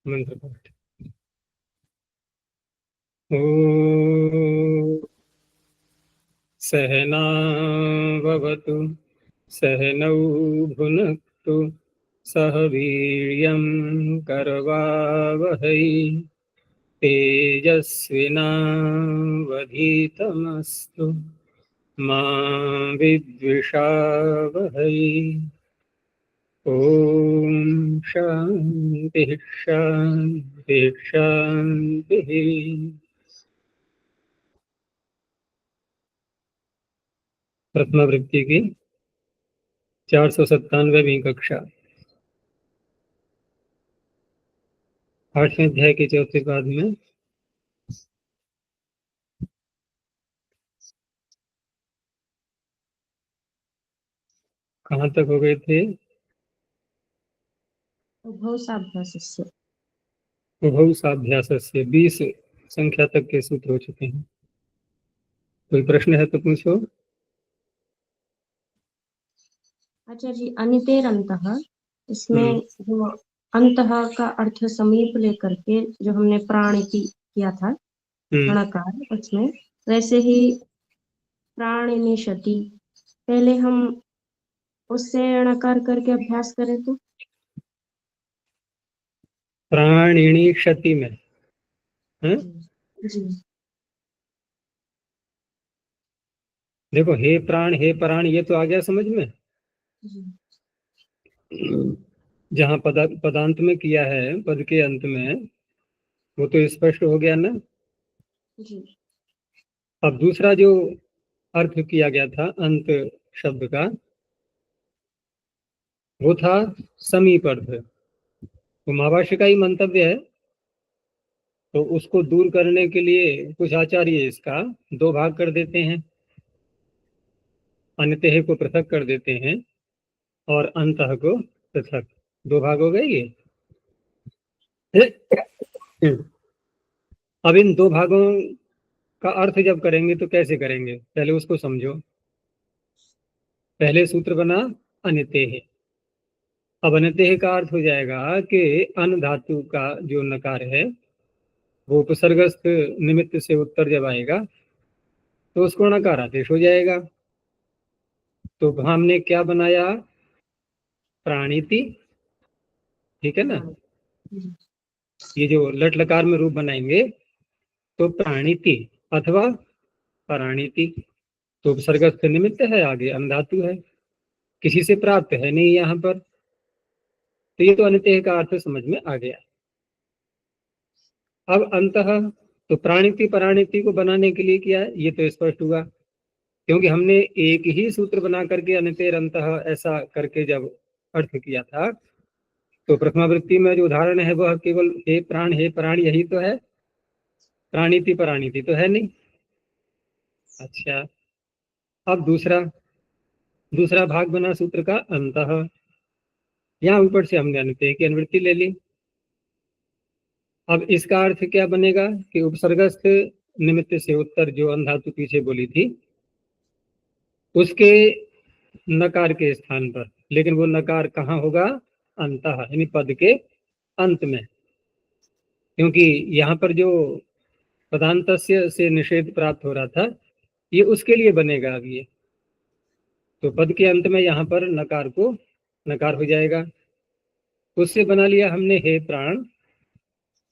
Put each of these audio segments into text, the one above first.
मंत्र पाठ। ॐ सहनाववतु सहनौ भुनक्तु सह वीर्यं करवावहै तेजस्विनावधीतमस्तु मा विद्विषावहै। ॐ शान्तिः शान्तिः शान्तिः। प्रथमा वृत्ति की 497वीं कक्षा, 8वें अध्याय के चौथे पाद में कहाँ तक हो गए थे? उभौ साभ्यासस्य। उभौ साभ्यासस्य 20 संख्या तक के सूत्र हो चुके हैं। कोई प्रश्न है तो पूछो। आचार्य जी, अनितेर अंतः, इसमें जो अंतः का अर्थ समीप लेकर के जो हमने प्राणिति किया था णकार, उसमें वैसे ही प्राणिनिशति, पहले हम उससे णकार करके अभ्यास करें तो प्राणिणी क्षति में है? जी देखो, हे प्राण हे प्राण, ये तो आ गया समझ में। जी जहाँ पदांत में किया है, पद के अंत में, वो तो स्पष्ट हो गया ना। जी। अब दूसरा जो अर्थ किया गया था अंत शब्द का, वो था समीप अर्थ। तो महाभाष्य का ही मंतव्य है, तो उसको दूर करने के लिए कुछ आचार्य इसका दो भाग कर देते हैं, अन्यतः को पृथक कर देते हैं और अंतः को पृथक। दो भाग हो गए ये। अब इन दो भागों का अर्थ जब करेंगे तो कैसे करेंगे, पहले उसको समझो। पहले सूत्र बना अनितेह। अब अनितेह का अर्थ हो जाएगा कि अन धातु का जो नकार है वो उपसर्गस्थ निमित्त से उत्तर जब आएगा तो उसको नकार आदेश हो जाएगा। तो हमने क्या बनाया? प्राणिति। ठीक है ना। ये जो लट लकार में रूप बनाएंगे तो प्राणिति अथवा प्राणिति। तो उपसर्गस्थ निमित्त है, आगे अन धातु है, किसी से प्राप्त है नहीं यहाँ पर। तो ये तो अनित्य का अर्थ समझ में आ गया। अब अंतः, तो प्राणिति प्राणिति को बनाने के लिए क्या है, ये तो स्पष्ट हुआ, क्योंकि हमने एक ही सूत्र बना करके अनितेर अंतः ऐसा करके जब अर्थ किया था, तो प्रथमावृत्ति में जो उदाहरण है वह केवल हे प्राण हे प्राण यही तो है, प्राणिति प्राणिति तो है नहीं। अच्छा, अब दूसरा भाग बना सूत्र का अंतः। यहाँ ऊपर से हमने अनित्य की अनुवृत्ति ले ली। अब इसका अर्थ क्या बनेगा कि उपसर्गस्थ निमित्त से उत्तर जो अंधातु पीछे बोली थी उसके नकार के स्थान पर, लेकिन वो नकार कहाँ होगा? अंतः, यानी पद के अंत में। क्योंकि यहाँ पर जो पदांतस्य से निषेध प्राप्त हो रहा था ये उसके लिए बनेगा। अब ये तो पद के अंत में यहाँ पर नकार को नकार हो जाएगा। उससे बना लिया हमने हे प्राण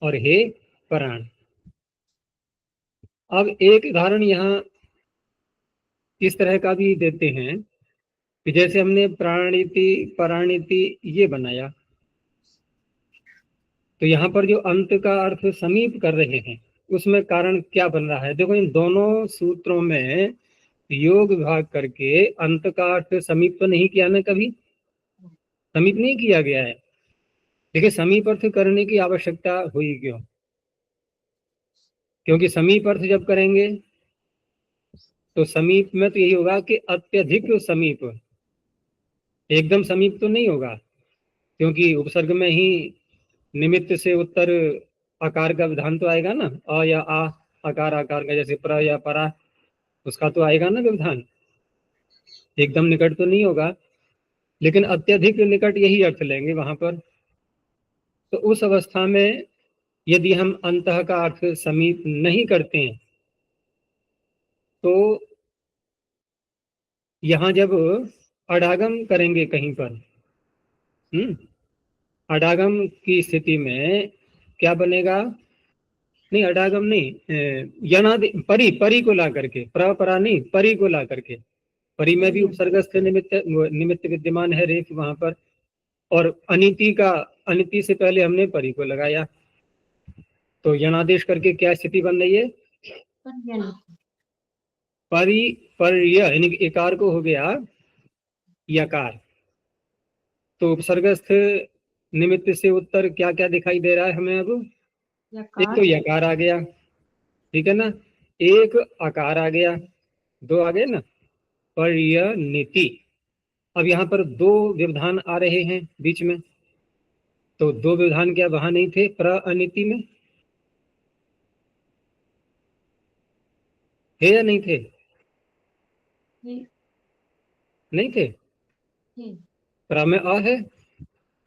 और हे प्राण। अब एक उदाहरण यहाँ इस तरह का भी देते हैं कि जैसे हमने प्राणिति प्राणिति ये बनाया, तो यहाँ पर जो अंत का अर्थ समीप कर रहे हैं उसमें कारण क्या बन रहा है? देखो, इन दोनों सूत्रों में योग विभाग करके अंत का अर्थ समीप तो नहीं किया ना, कभी समीप नहीं किया गया है। देखिए, समीप अर्थ करने की आवश्यकता हुई क्यों? क्योंकि समीप अर्थ जब करेंगे तो समीप में तो यही होगा कि अत्यधिक समीप, एकदम समीप तो नहीं होगा, क्योंकि उपसर्ग में ही निमित्त से उत्तर आकार का विधान तो आएगा ना, अ या आ आकार आकार का, जैसे प्र या परा, उसका तो आएगा ना विधान, एकदम निकट तो नहीं होगा। लेकिन अत्यधिक निकट यही अर्थ लेंगे वहां पर। तो उस अवस्था में यदि हम अंतः का अर्थ समीप नहीं करते हैं तो यहाँ जब अडागम करेंगे कहीं पर, अडागम की स्थिति में क्या बनेगा? नहीं, अडागम नहीं, यनादि परी, परी को ला करके, परपरा नहीं, परी को ला करके, परी में भी उपसर्गस्थ निमित्त निमित्त विद्यमान है, रेफ वहां पर, और अनिति का, अनिति से पहले हमने परी को लगाया, तो यनादेश करके क्या स्थिति बन रही है? परी, पर यानी एकार को हो गया यकार। तो उपसर्गस्थ निमित्त से उत्तर क्या क्या दिखाई दे रहा है हमें? अब एक तो यकार आ गया, ठीक है ना, एक आकार आ गया, दो आ गए ना, पर्यनीति। अब यहाँ पर दो व्यवधान आ रहे हैं बीच में, तो दो व्यवधान क्या वहां नहीं थे प्रअनिति में? है या नहीं थे? नहीं थे। प्र में अ है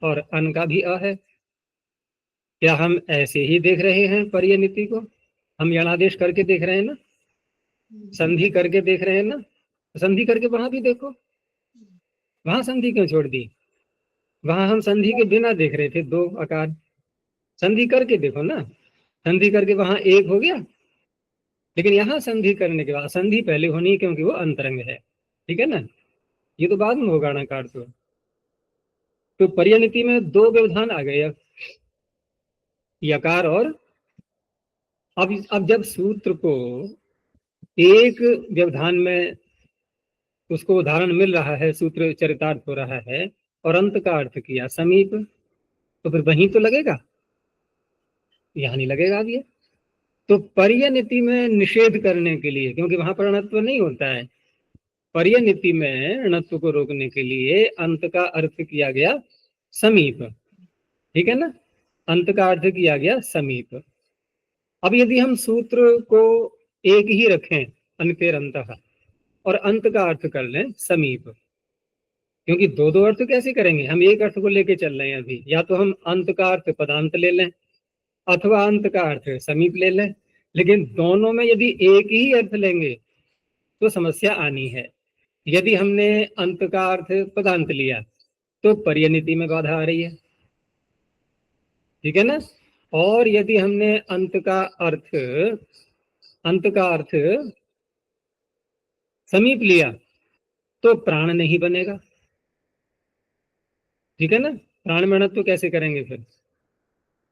और अन का भी अ है। क्या हम ऐसे ही देख रहे हैं पर्यनीति को? हम यणादेश करके देख रहे हैं ना, संधि करके देख रहे हैं ना, संधि करके वहां भी देखो, वहां संधि क्यों छोड़ दी? वहां हम संधि के बिना देख रहे थे दो आकार, संधि करके देखो ना, संधि करके वहां एक हो गया, लेकिन यहाँ संधि करने के बाद, संधि पहले होनी है क्योंकि वो अंतरंग है, ठीक है ना, ये तो बाद में होगा नकार। तो पर्यनीति में दो व्यवधान आ गए, यकार और, अब जब सूत्र को एक व्यवधान में उसको उदाहरण मिल रहा है, सूत्र चरितार्थ हो रहा है और अंत का अर्थ किया समीप, तो फिर वहीं तो लगेगा, यहाँ नहीं लगेगा अब ये। तो पर्यनीति में निषेध करने के लिए, क्योंकि वहां पर अणत्व नहीं होता है, पर्यनीति में अणत्व को रोकने के लिए अंत का अर्थ किया गया समीप, ठीक है ना, अंत का अर्थ किया गया समीप। अब यदि हम सूत्र को एक ही रखें, अनितेर अंतः, और अंत का अर्थ कर लें समीप, क्योंकि दो दो अर्थ कैसे करेंगे, हम एक अर्थ को लेके चल रहे हैं अभी, या तो हम अंत का अर्थ पदांत ले लें अथवा अंत का अर्थ समीप ले लें, लेकिन दोनों में यदि एक ही अर्थ लेंगे तो समस्या आनी है। यदि हमने अंत का अर्थ पदांत लिया तो पर्यनीति में बाधा आ रही है, ठीक है ना, और यदि हमने अंत का अर्थ समीप लिया तो प्राण नहीं बनेगा, ठीक है ना, प्राण में अणत्व कैसे करेंगे फिर?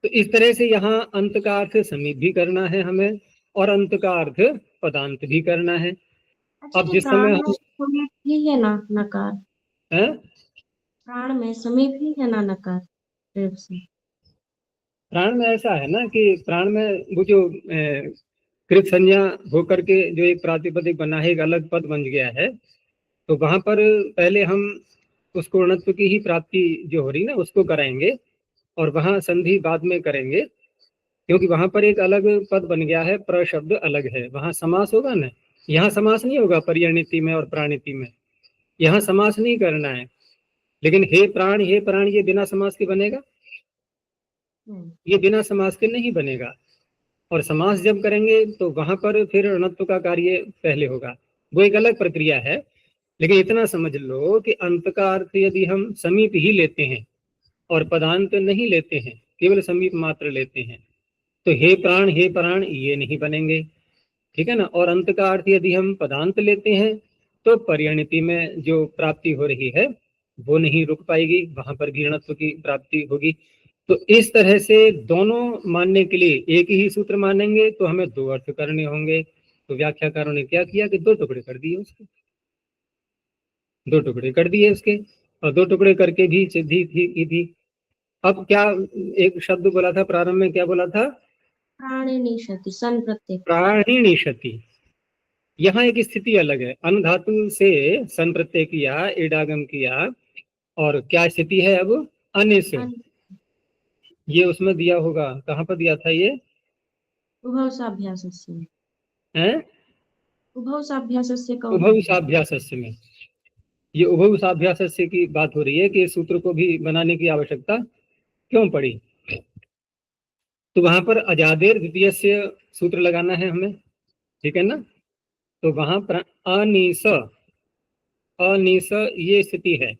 तो इस तरह से यहाँ अंत का अर्थ समीप भी करना है हमें और अंत का अर्थ पदांत भी करना है। अच्छा, अब जिस समय हम समीप ही है ना नकार, प्राण में समीप ही है ना नकार, प्राण में ऐसा है ना कि प्राण में वो जो कृत संज्ञा होकर के जो एक प्रातिपदिक बना है, एक अलग पद बन गया है, तो वहां पर पहले हम उसको ऋणत्व की ही प्राप्ति जो हो रही ना उसको कराएंगे और वहां संधि बाद में करेंगे, क्योंकि वहां पर एक अलग पद बन गया है, प्र शब्द अलग है, वहां समास होगा ना, यहाँ समास नहीं होगा पर्यनीति में और प्राणिति में, यहाँ समास नहीं करना है। लेकिन हे प्राण ये बिना समास के बनेगा? ये बिना समास के नहीं बनेगा, और समास जब करेंगे तो वहां पर फिर ऋणत्व का कार्य पहले होगा, वो एक अलग प्रक्रिया है। लेकिन इतना समझ लो कि अंत का अर्थ यदि हम समीप ही लेते हैं और पदांत नहीं लेते हैं, केवल समीप मात्र लेते हैं, तो हे प्राण ये नहीं बनेंगे, ठीक है ना। और अंत का अर्थ यदि हम पदांत लेते हैं तो पर्यणिति में जो प्राप्ति हो रही है वो नहीं रुक पाएगी, वहां पर भी ऋणत्व की प्राप्ति होगी। तो इस तरह से दोनों मानने के लिए एक ही सूत्र मानेंगे तो हमें दो अर्थ करने होंगे। तो व्याख्याकारों ने क्या किया कि दो टुकड़े कर दिए उसके, दो टुकड़े कर दिए उसके, और दो टुकड़े करके भी सिद्धि थी। अब क्या एक शब्द बोला था प्रारंभ में, क्या बोला था? प्राणिनिषति, सन प्रत्यय, प्राणिनिषति। यहाँ एक स्थिति अलग है, अन धातु से सन प्रत्यय किया, एडागम किया, और क्या स्थिति है अब? अन्य से। ये उसमें दिया होगा, कहाँ पर दिया था ये? उभवसाभ्यासस्य में। ये उभवसाभ्यासस्य की बात हो रही है कि सूत्र को भी बनाने की आवश्यकता क्यों पड़ी। तो वहां पर अजादेर द्वितीय से सूत्र लगाना है हमें, ठीक है ना। तो वहां पर अनिस, अनिस ये स्थिति है,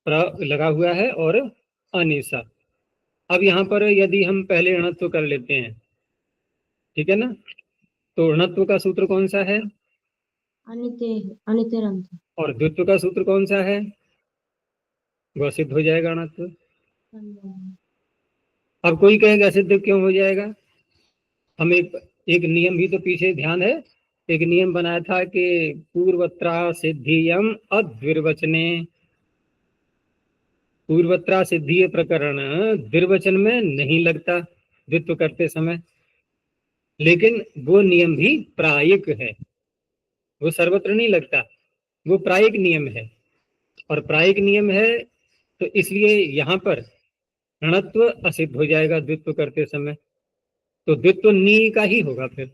प्र लगा हुआ है और अनिसा। अब यहाँ पर यदि हम पहले ऋणत्व कर लेते हैं, ठीक है ना, तो ऋणत्व का सूत्र कौन सा है अनिते, अनितेरंत। और द्वित्व का सूत्र कौन सा है, वह सिद्ध हो जाएगा ऋणत्व। अब कोई कहेगा सिद्ध क्यों हो जाएगा, हम एक नियम भी तो पीछे ध्यान है, एक नियम बनाया था कि पूर्वत्रा सिद्धियम अद्विर्वचने, पूर्वत्रा सिद्धि प्रकरण द्विर्वचन में नहीं लगता द्वित्व करते समय, लेकिन वो नियम भी प्रायिक है, वो सर्वत्र नहीं लगता, वो प्रायिक नियम है। और प्रायिक नियम है तो इसलिए यहाँ पर ऋणत्व असिद्ध हो जाएगा द्वित्व करते समय, तो द्वित्व नी का ही होगा फिर,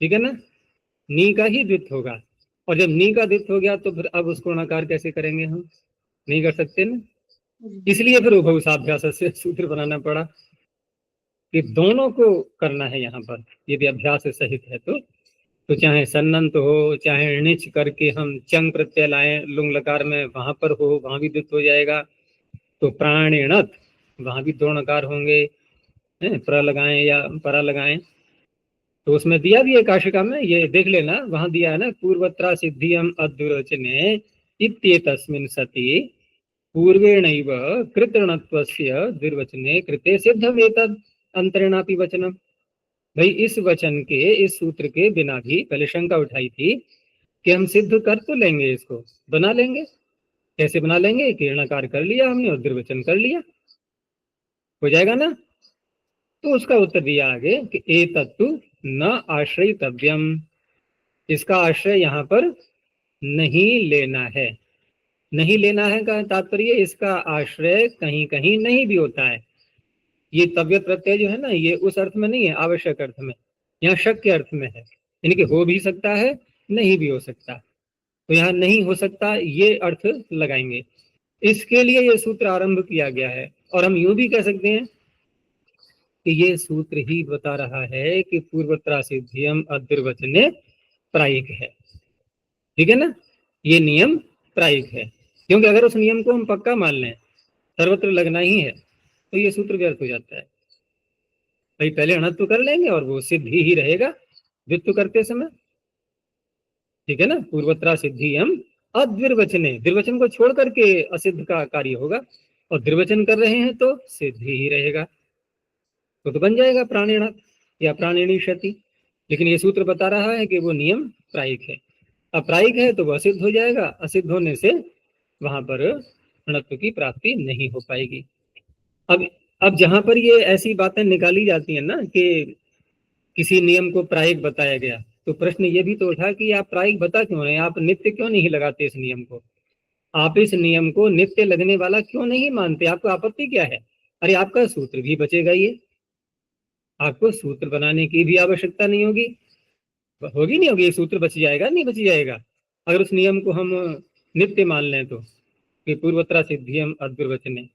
ठीक है ना, नी का ही द्वित्व होगा। और जब नी का द्वित्व हो गया तो फिर अब उसको णकार कैसे करेंगे, हम नहीं कर सकते ना, इसलिए फिर उभय साभ्यास से सूत्र बनाना पड़ा कि दोनों को करना है यहाँ पर, यदि अभ्यास सहित है तो चाहे सन्नंत हो चाहे णिच करके हम चंग प्रत्यय लाएं लुंग लकार में, वहां पर हो वहां भी द्वित्व हो जाएगा। तो प्राणिणत वहां भी दो णकार होंगे, प्र लगाएं या परा लगाएं, तो उसमें दिया भी है काशिका में, ये देख लेना, वहां दिया है ना, पूर्वत्रा सिद्धियम अद्विरोचने इत्येतस्मिन् सति पूर्वेणैव कृतृणत्वस्य द्विर्वचने कृते सिद्धमेतद् अंतरेणापि वचनम। भाई इस वचन के, इस सूत्र के बिना भी पहले शंका उठाई थी कि हम सिद्ध कर तो लेंगे, इसको बना लेंगे, कैसे बना लेंगे, कि ऋणकार कर लिया हमने और द्विर्वचन कर लिया, हो जाएगा ना। तो उसका उत्तर दिया आगे कि एतत्तु न आश्रयितव्यम, इसका आश्रय यहाँ पर नहीं लेना है। नहीं लेना है का तात्पर्य इसका आश्रय कहीं कहीं नहीं भी होता है। ये तव्य प्रत्यय जो है ना, ये उस अर्थ में नहीं है आवश्यक अर्थ में, यहाँ शक के अर्थ में है, यानी कि हो भी सकता है नहीं भी हो सकता, तो यहाँ नहीं हो सकता ये अर्थ लगाएंगे, इसके लिए ये सूत्र आरंभ किया गया है। और हम यूं भी कह सकते हैं कि ये सूत्र ही बता रहा है कि पूर्वत्रा सिद्धियम अद्विर्वचने प्रायिक है, ठीक है ना, ये नियम प्रायिक है, क्योंकि अगर उस नियम को हम पक्का मान लें सर्वत्र लगना ही है तो ये सूत्र व्यर्थ हो जाता है। भाई पहले अणत्व कर लेंगे और वो सिद्ध ही रहेगा द्वित्व करते समय, ठीक है ना, पूर्वत्रा सिद्धि हम अद्विर्वचने, द्विर्वचन को छोड़ करके असिद्ध का कार्य होगा, और द्विर्वचन कर रहे हैं तो सिद्ध ही रहेगा, तो बन जाएगा प्राणिण या प्राणिणी क्षति। लेकिन ये सूत्र बता रहा है कि वो नियम प्रायिक है, अप्रायिक है तो वह असिद्ध हो जाएगा, असिद्ध होने से वहां पर ऋणत्व की प्राप्ति नहीं हो पाएगी। अब जहां पर ये ऐसी बातें निकाली जाती हैं ना कि किसी नियम को प्रायिक बताया गया, तो प्रश्न ये भी तो उठा कि आप प्रायिक बता क्यों रहे हैं, आप नित्य क्यों नहीं लगाते इस नियम को, आप इस नियम को नित्य लगने वाला क्यों नहीं मानते, आपको आपत्ति क्या है। अरे आपका सूत्र भी बचेगा, ये आपको सूत्र बनाने की भी आवश्यकता नहीं होगी, होगी नहीं होगी, ये सूत्र बच जाएगा नहीं बच जाएगा, अगर उस नियम को हम नित्य मान लें तो, कि पूर्वत्रा सिद्धियम अद्विर्वचने।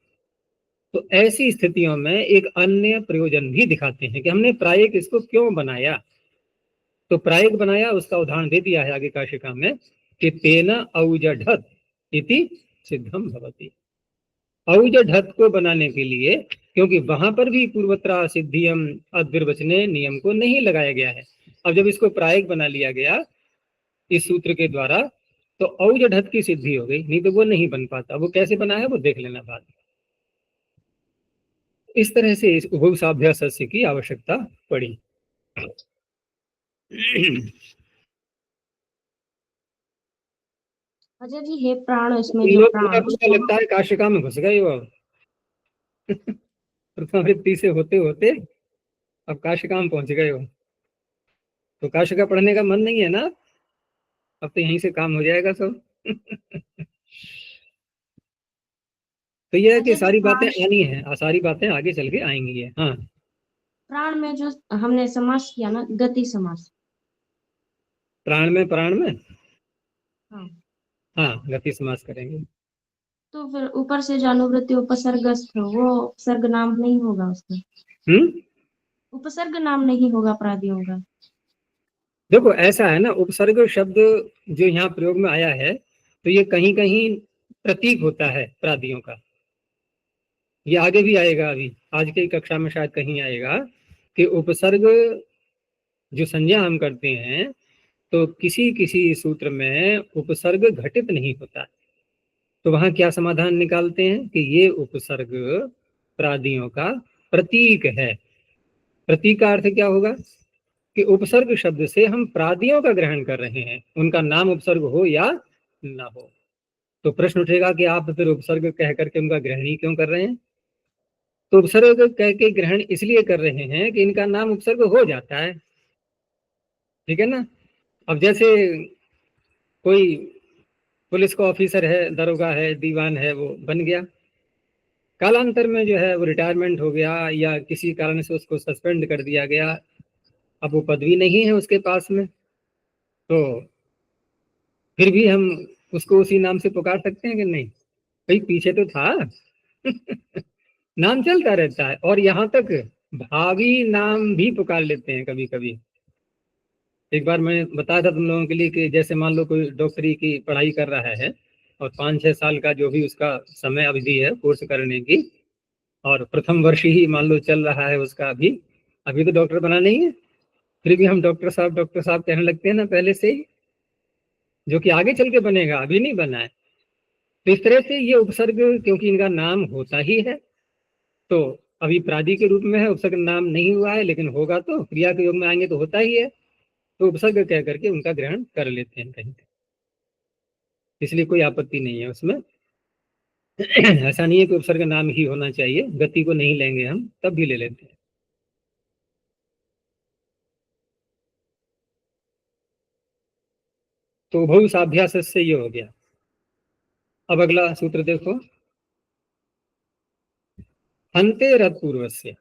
तो ऐसी स्थितियों में एक अन्य प्रयोजन भी दिखाते हैं कि हमने प्रायिक इसको क्यों बनाया। तो प्रायिक बनाया उसका उदाहरण दे दिया है आगे काशिका में कि तेन औजढत इति सिद्धम भवति। औजढत को बनाने के लिए, क्योंकि वहां पर भी पूर्वत्रा सिद्धियम अद्विर्वचने नियम को नहीं लगाया गया है, अब जब इसको प्रायिक बना लिया गया इस सूत्र के द्वारा तो औजढत की सिद्धि हो गई, नहीं तो वो नहीं बन पाता, वो कैसे बना है वो देख लेना बाद में। इस तरह से इस उभयसाभ्यास की आवश्यकता पड़ी। अच्छा जी, हे प्राण, इसमें इन जो लोग प्राण पूरा लगता है काशिका में घुस गए वो प्रथम वृत्ति से होते होते अब काशिका में पहुंच गए हो, तो काशिका पढ़ने का मन नहीं है ना, अब तो यहीं से काम हो जाएगा सब तो यह है कि अच्छा जी, सारी बातें प्राण, आनी है, सारी बातें आगे चल के आएंगी है। हाँ, प्राण में जो हमने समास किया ना, गति समास। प्राण में, प्राण में, हाँ, हाँ गति समास करेंगे। तो फिर ऊपर से जो अनुवृत्ति उपसर्गस्थ वो उपसर्ग नाम नहीं होगा उसका, उपसर्ग नाम नहीं होगा अपराधियों का। देखो ऐसा है ना, उपसर्ग शब्द जो यहाँ प्रयोग में आया है तो ये कहीं कहीं प्रतीक होता है अपराधियों का। ये आगे भी आएगा, अभी आज की कक्षा में शायद कहीं आएगा कि उपसर्ग जो संज्ञा हम करते हैं तो किसी किसी सूत्र में उपसर्ग घटित नहीं होता। तो वहां क्या समाधान निकालते हैं कि ये उपसर्ग प्रादियों का प्रतीक है। प्रतीक का अर्थ क्या होगा कि उपसर्ग शब्द से हम प्रादियों का ग्रहण कर रहे हैं, उनका नाम उपसर्ग हो या ना हो। तो प्रश्न उठेगा कि आप फिर उपसर्ग कह करके उनका ग्रहण ही क्यों कर रहे हैं? तो उपसर्ग कह के ग्रहण इसलिए कर रहे हैं कि इनका नाम उपसर्ग हो जाता है, ठीक है ना। अब जैसे कोई पुलिस का ऑफिसर है, दरोगा है, दीवान है, वो बन गया, कालांतर में जो है वो रिटायरमेंट हो गया या किसी कारण से उसको सस्पेंड कर दिया गया, अब वो पदवी नहीं है उसके पास में, तो फिर भी हम उसको उसी नाम से पुकार सकते हैं कि नहीं? भाई पीछे तो था। नाम चलता रहता है, और यहाँ तक भावी नाम भी पुकार लेते हैं कभी कभी। एक बार मैं बताया था तुम लोगों के लिए कि जैसे मान लो कोई डॉक्टरी की पढ़ाई कर रहा है और 5-6 साल का जो भी उसका समय अवधि है कोर्स करने की, और प्रथम वर्ष ही मान लो चल रहा है उसका, अभी अभी तो डॉक्टर बना नहीं है, फिर भी हम डॉक्टर साहब कहने लगते हैं ना पहले से ही, जो कि आगे चल के बनेगा, अभी नहीं बना है। तो इस तरह से ये उपसर्ग क्योंकि इनका नाम होता ही है, तो अभी प्रादि के रूप में है, उपसर्ग नाम नहीं हुआ है, लेकिन होगा तो क्रिया के योग में आएंगे तो होता ही है, तो उपसर्ग कह करके उनका ग्रहण कर लेते हैं कहीं, इसलिए कोई आपत्ति नहीं है उसमें। ऐसा नहीं है कि उपसर्ग नाम ही होना चाहिए, गति को नहीं लेंगे हम, तब भी ले लेते हैं। तो उभौ साभ्यास से ये हो गया। अब अगला सूत्र देखो, हंते रथ पूर्वस्य।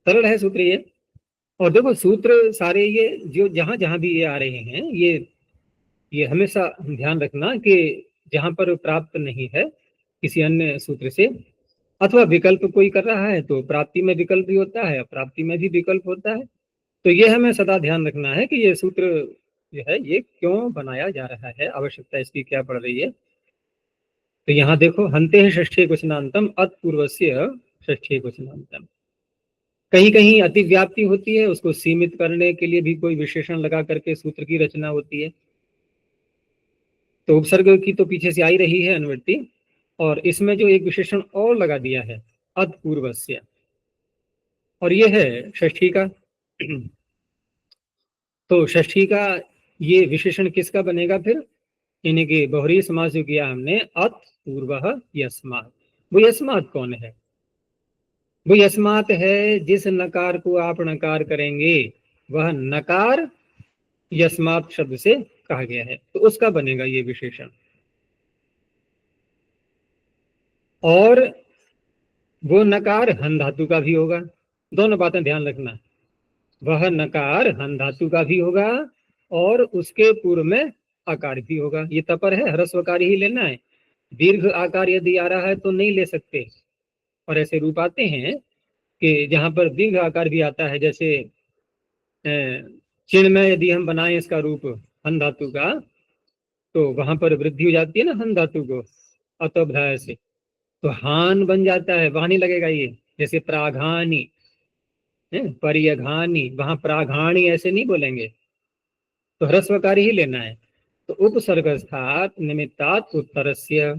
सरल है सूत्र ये। और देखो सूत्र सारे ये जो जहां जहां भी ये आ रहे हैं, ये हमेशा ध्यान रखना कि जहां पर प्राप्त नहीं है किसी अन्य सूत्र से, अथवा विकल्प कोई कर रहा है तो प्राप्ति में विकल्प भी होता है, प्राप्ति में भी विकल्प होता है। तो ये हमें सदा ध्यान रखना है कि ये सूत्र जो है ये क्यों बनाया जा रहा है, आवश्यकता इसकी क्या पड़ रही है। तो यहाँ देखो, हंते षष्ठी क्वचनांतम अतपूर्वस्य षष्ठी क्वचनांतम। कहीं कहीं अतिव्याप्ति होती है, उसको सीमित करने के लिए भी कोई विशेषण लगा करके सूत्र की रचना होती है। तो उपसर्ग की तो पीछे से आई रही है अनुवृत्ति, और इसमें जो एक विशेषण और लगा दिया है अतपूर्वस्य, और ये है षष्ठी का। तो षष्ठी का ये विशेषण किसका बनेगा फिर? यानी कि बहुरी समास जो किया हमने, अत पूर्व यस्मात्। वो यस्मात् कौन है? वो यस्मात् है जिस नकार को आप नकार करेंगे, वह नकार यस्मात् शब्द से कहा गया है, तो उसका बनेगा ये विशेषण। और वो नकार हन धातु का भी होगा। दोनों बातें ध्यान रखना, वह नकार हन धातु का भी होगा और उसके पूर्व में आकार भी होगा। ये तपर है, ह्रस्वकार ही लेना है, दीर्घ आकार यदि आ रहा है तो नहीं ले सकते। और ऐसे रूप आते हैं कि जहां पर दीर्घ आकार भी आता है, जैसे चिन्ह में यदि हम बनाएं इसका रूप हन धातु का, तो वहां पर वृद्धि हो जाती है ना हन धातु को अतोभ्याय से, तो हान बन जाता है, वहां नहीं लगेगा ये। जैसे प्राघानी, परियघानी, वहां प्राघाणी ऐसे नहीं बोलेंगे, तो ह्रस्वकार ही लेना है। तो उपसर्गस्थात निमित्तात् उत्तरस्य,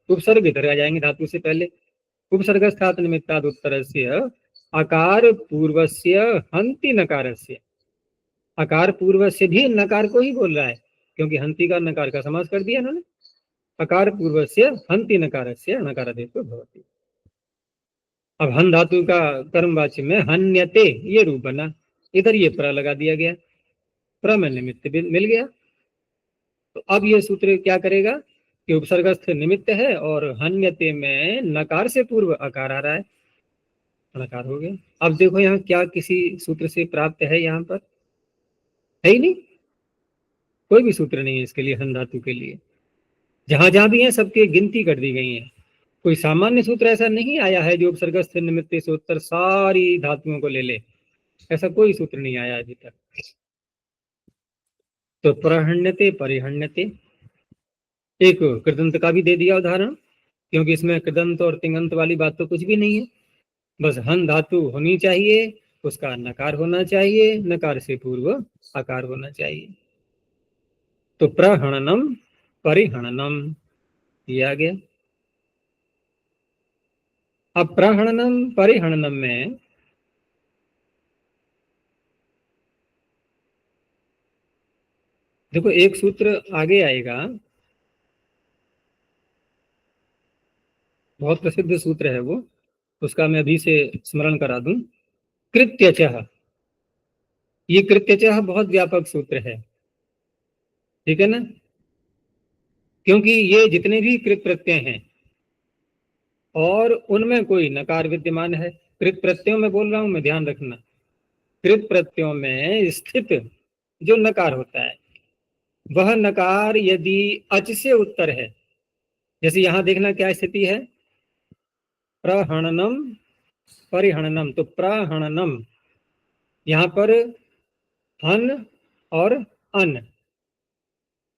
उपसर्ग इधर आ जाएंगे धातु से पहले, उपसर्गस्थात निमित्तात् उत्तरस्य आकार पूर्वस्य हंति नकारस्य। आकार पूर्व से भी नकार को ही बोल रहा है, क्योंकि हंति का नकार का समास कर दिया इन्होंने। अकार पूर्वस्य हंति नकारस्य नकारादेश भवति। अब हन धातु का कर्मवाच्य में हन्यते ये रूप बना, इधर ये प्र लगा दिया गया, प्र में निमित्त मिल गया। तो अब ये सूत्र क्या करेगा कि उपसर्गस्थ निमित्त है और हन्यते में नकार से पूर्व आकार आ रहा है, नकार हो गया। अब देखो यहाँ क्या किसी सूत्र से प्राप्त है, यहाँ पर है ही नहीं, कोई भी सूत्र नहीं है इसके लिए हन धातु के लिए। जहां जहां भी है सबकी गिनती कर दी गई है। कोई सामान्य सूत्र ऐसा नहीं आया है जो उपसर्गस्थ निमित्त से उत्तर सारी धातुओं को ले ले, ऐसा कोई सूत्र नहीं आया अभी तक। तो प्रहण्यते परिहण्यते, एक कृदंत का भी दे दिया उदाहरण, क्योंकि इसमें कृदंत और तिंगंत वाली बात तो कुछ भी नहीं है। बस हन धातु होनी चाहिए, उसका नकार होना चाहिए, नकार से पूर्व आकार होना चाहिए। तो प्रहणनम परिहणनम ये आ गया। अब प्रहणनम परिहणनम में देखो एक सूत्र आगे आएगा, बहुत प्रसिद्ध सूत्र है वो, उसका मैं अभी से स्मरण करा दूं। कृत्यचः, ये कृत्यचः बहुत व्यापक सूत्र है, ठीक है ना, क्योंकि ये जितने भी कृत प्रत्यय हैं और उनमें कोई नकार विद्यमान है। कृत प्रत्ययों में बोल रहा हूं मैं, ध्यान रखना। कृत प्रत्ययों में स्थित जो नकार होता है, वह नकार यदि अच से उत्तर है, जैसे यहां देखना क्या स्थिति है, प्रहणनम परिहणनम, तो प्रहणनम यहां पर हन और अन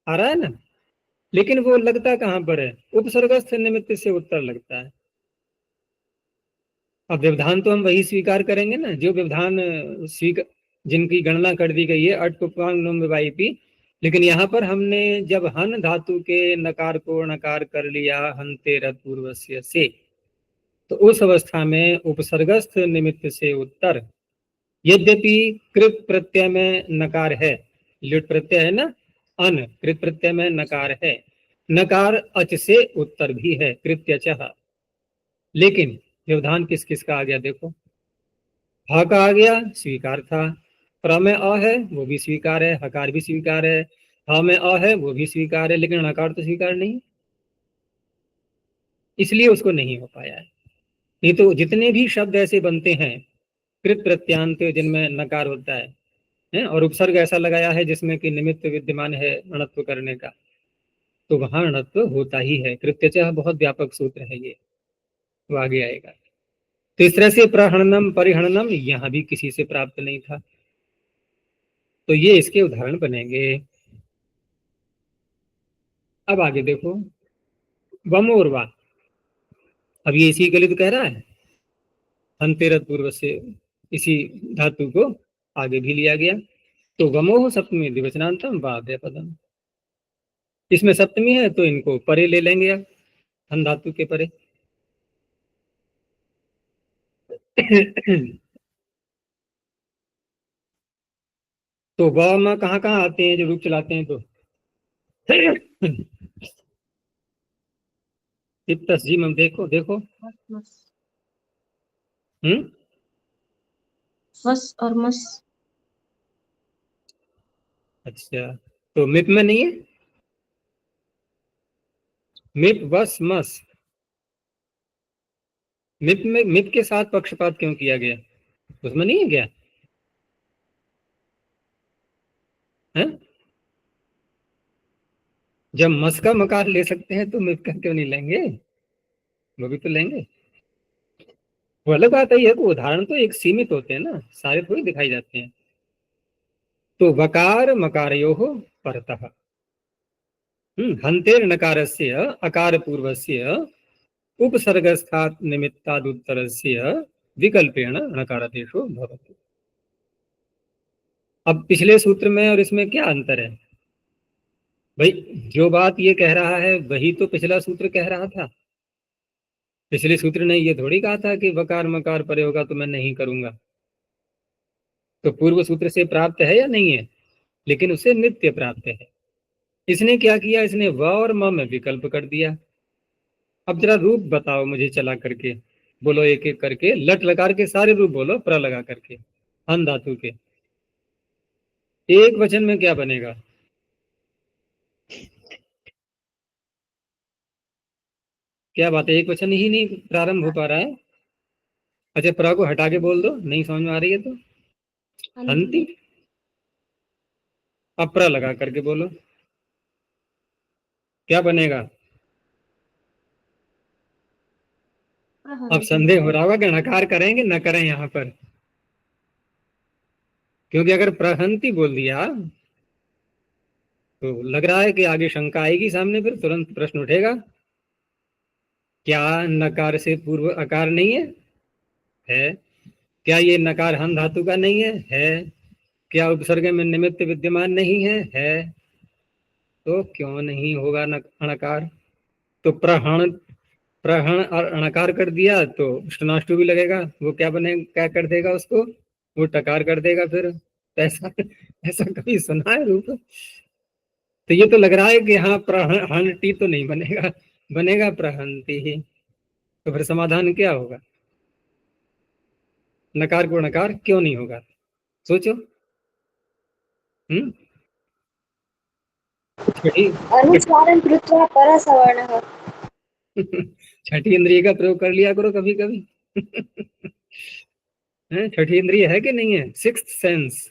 आ रहा है ना, लेकिन वो लगता कहां पर है, उपसर्गस्थ निमित्त से उत्तर लगता है। अब व्यवधान तो हम वही स्वीकार करेंगे ना जो व्यवधान स्वीकार, जिनकी गणना कर दी गई है अट पुपांग नुम विवाहिपी। लेकिन यहाँ पर हमने जब हन धातु के नकार को नकार कर लिया हंते रथ पूर्वस्य से, तो उस अवस्था में उपसर्गस्थ निमित्त से उत्तर, यद्यपि कृत प्रत्यय में नकार है, लुट प्रत्यय है ना, अन कृत प्रत्यय में नकार है, नकार अच से उत्तर भी है कृत्यचः, लेकिन व्यवधान किस किस का आ गया देखो। ह का आ गया, स्वीकार था। प्र में अ है वो भी स्वीकार है, हकार भी स्वीकार है, ह में अ है वो भी स्वीकार है, लेकिन नकार तो स्वीकार नहीं, इसलिए उसको नहीं हो पाया है। नहीं तो जितने भी शब्द ऐसे बनते हैं कृत प्रत्यांत जिनमें नकार होता है और उपसर्ग ऐसा लगाया है जिसमें कि निमित्त विद्यमान है णत्व करने का, तो वहां णत्व होता ही है। कृत्यचः बहुत व्यापक सूत्र है ये, वो आगे आएगा। तो इस तरह से प्रहणनम परिहणनम यहां भी किसी से प्राप्त नहीं था, तो ये इसके उदाहरण बनेंगे। अब आगे देखो, वम और वा, अब ये इसी के लिए तो कह रहा है, अंतेरत पूर्व से इसी धातु को आगे भी लिया गया। तो वमोह सप्तमी द्विवचनांतम वाद्य पदम, इसमें सप्तमी है तो इनको परे ले लेंगे, अब धन धातु के परे। तो व में कहाँ कहाँ आते हैं जो रूप चलाते हैं, तो तिप्तस जी में देखो देखो। मस मस हम्म, वस और मस। अच्छा, तो मिप में नहीं है, मिप वस मस, मिप में मिप के साथ पक्षपात क्यों किया गया, उसमें नहीं है क्या है? जब मस का मकार ले सकते हैं तो मिप का क्यों नहीं लेंगे, वो भी तो लेंगे। वो अलग बात है, ये तो उदाहरण तो एक सीमित होते हैं ना, सारे थोड़ी दिखाई जाते हैं। तो वकार मकारयोः परतः, हन्तेर नकारस्य अकार पूर्वस्य उपसर्गस्थात् निमित्तादुत्तरस्य विकल्पेन नकारादेशो भवति। अब पिछले सूत्र में और इसमें क्या अंतर है भाई, जो बात ये कह रहा है वही तो पिछला सूत्र कह रहा था। पिछले सूत्र ने ये थोड़ी कहा था कि वकार मकार परे होगा तो मैं नहीं करूंगा, तो पूर्व सूत्र से प्राप्त है या नहीं है, लेकिन उसे नित्य प्राप्त है। इसने क्या किया, इसने व और म में विकल्प कर दिया। अब जरा रूप बताओ मुझे चला करके, बोलो एक एक करके, लट लकार के सारे रूप बोलो प्र लगा करके, अन धातु के एक वचन में क्या बनेगा, क्या बात है, एक वचन ही नहीं प्रारंभ हो पा रहा है। अच्छा, प्र को हटा के बोल दो, नहीं समझ में आ रही है तो हंती, अब प्र लगा करके बोलो। क्या बनेगा? अब प्रहरती। संदेह हो रहा होगा कि नकार करेंगे न करें यहाँ पर, क्योंकि अगर प्रहंती बोल दिया तो लग रहा है कि आगे शंका आएगी सामने, फिर तुरंत प्रश्न उठेगा, क्या नकार से पूर्व अकार नहीं है? है। क्या ये नकार हन धातु का नहीं है? है। क्या उपसर्ग में निमित्त विद्यमान नहीं है? है। तो क्यों नहीं होगा अणकार? तो प्रहण, प्रहण और अणकार कर दिया तो स्टनाष्टु भी लगेगा, वो क्या बने, क्या कर देगा उसको? वो टकार कर देगा फिर। तो ऐसा ऐसा कभी सुना है रूप? तो ये तो लग रहा है कि हाँ प्रहंती तो नहीं बनेगा, बनेगा प्रहंती ही। तो फिर समाधान क्या होगा? नकार को नकार क्यों नहीं होगा? सोचो। हम्म। छठी अनुस्वारं कृत्वा परसवर्णः। छठी इंद्रिय का प्रयोग कर लिया करो कभी कभी। छठी इंद्रिय है कि नहीं है? Sixth sense.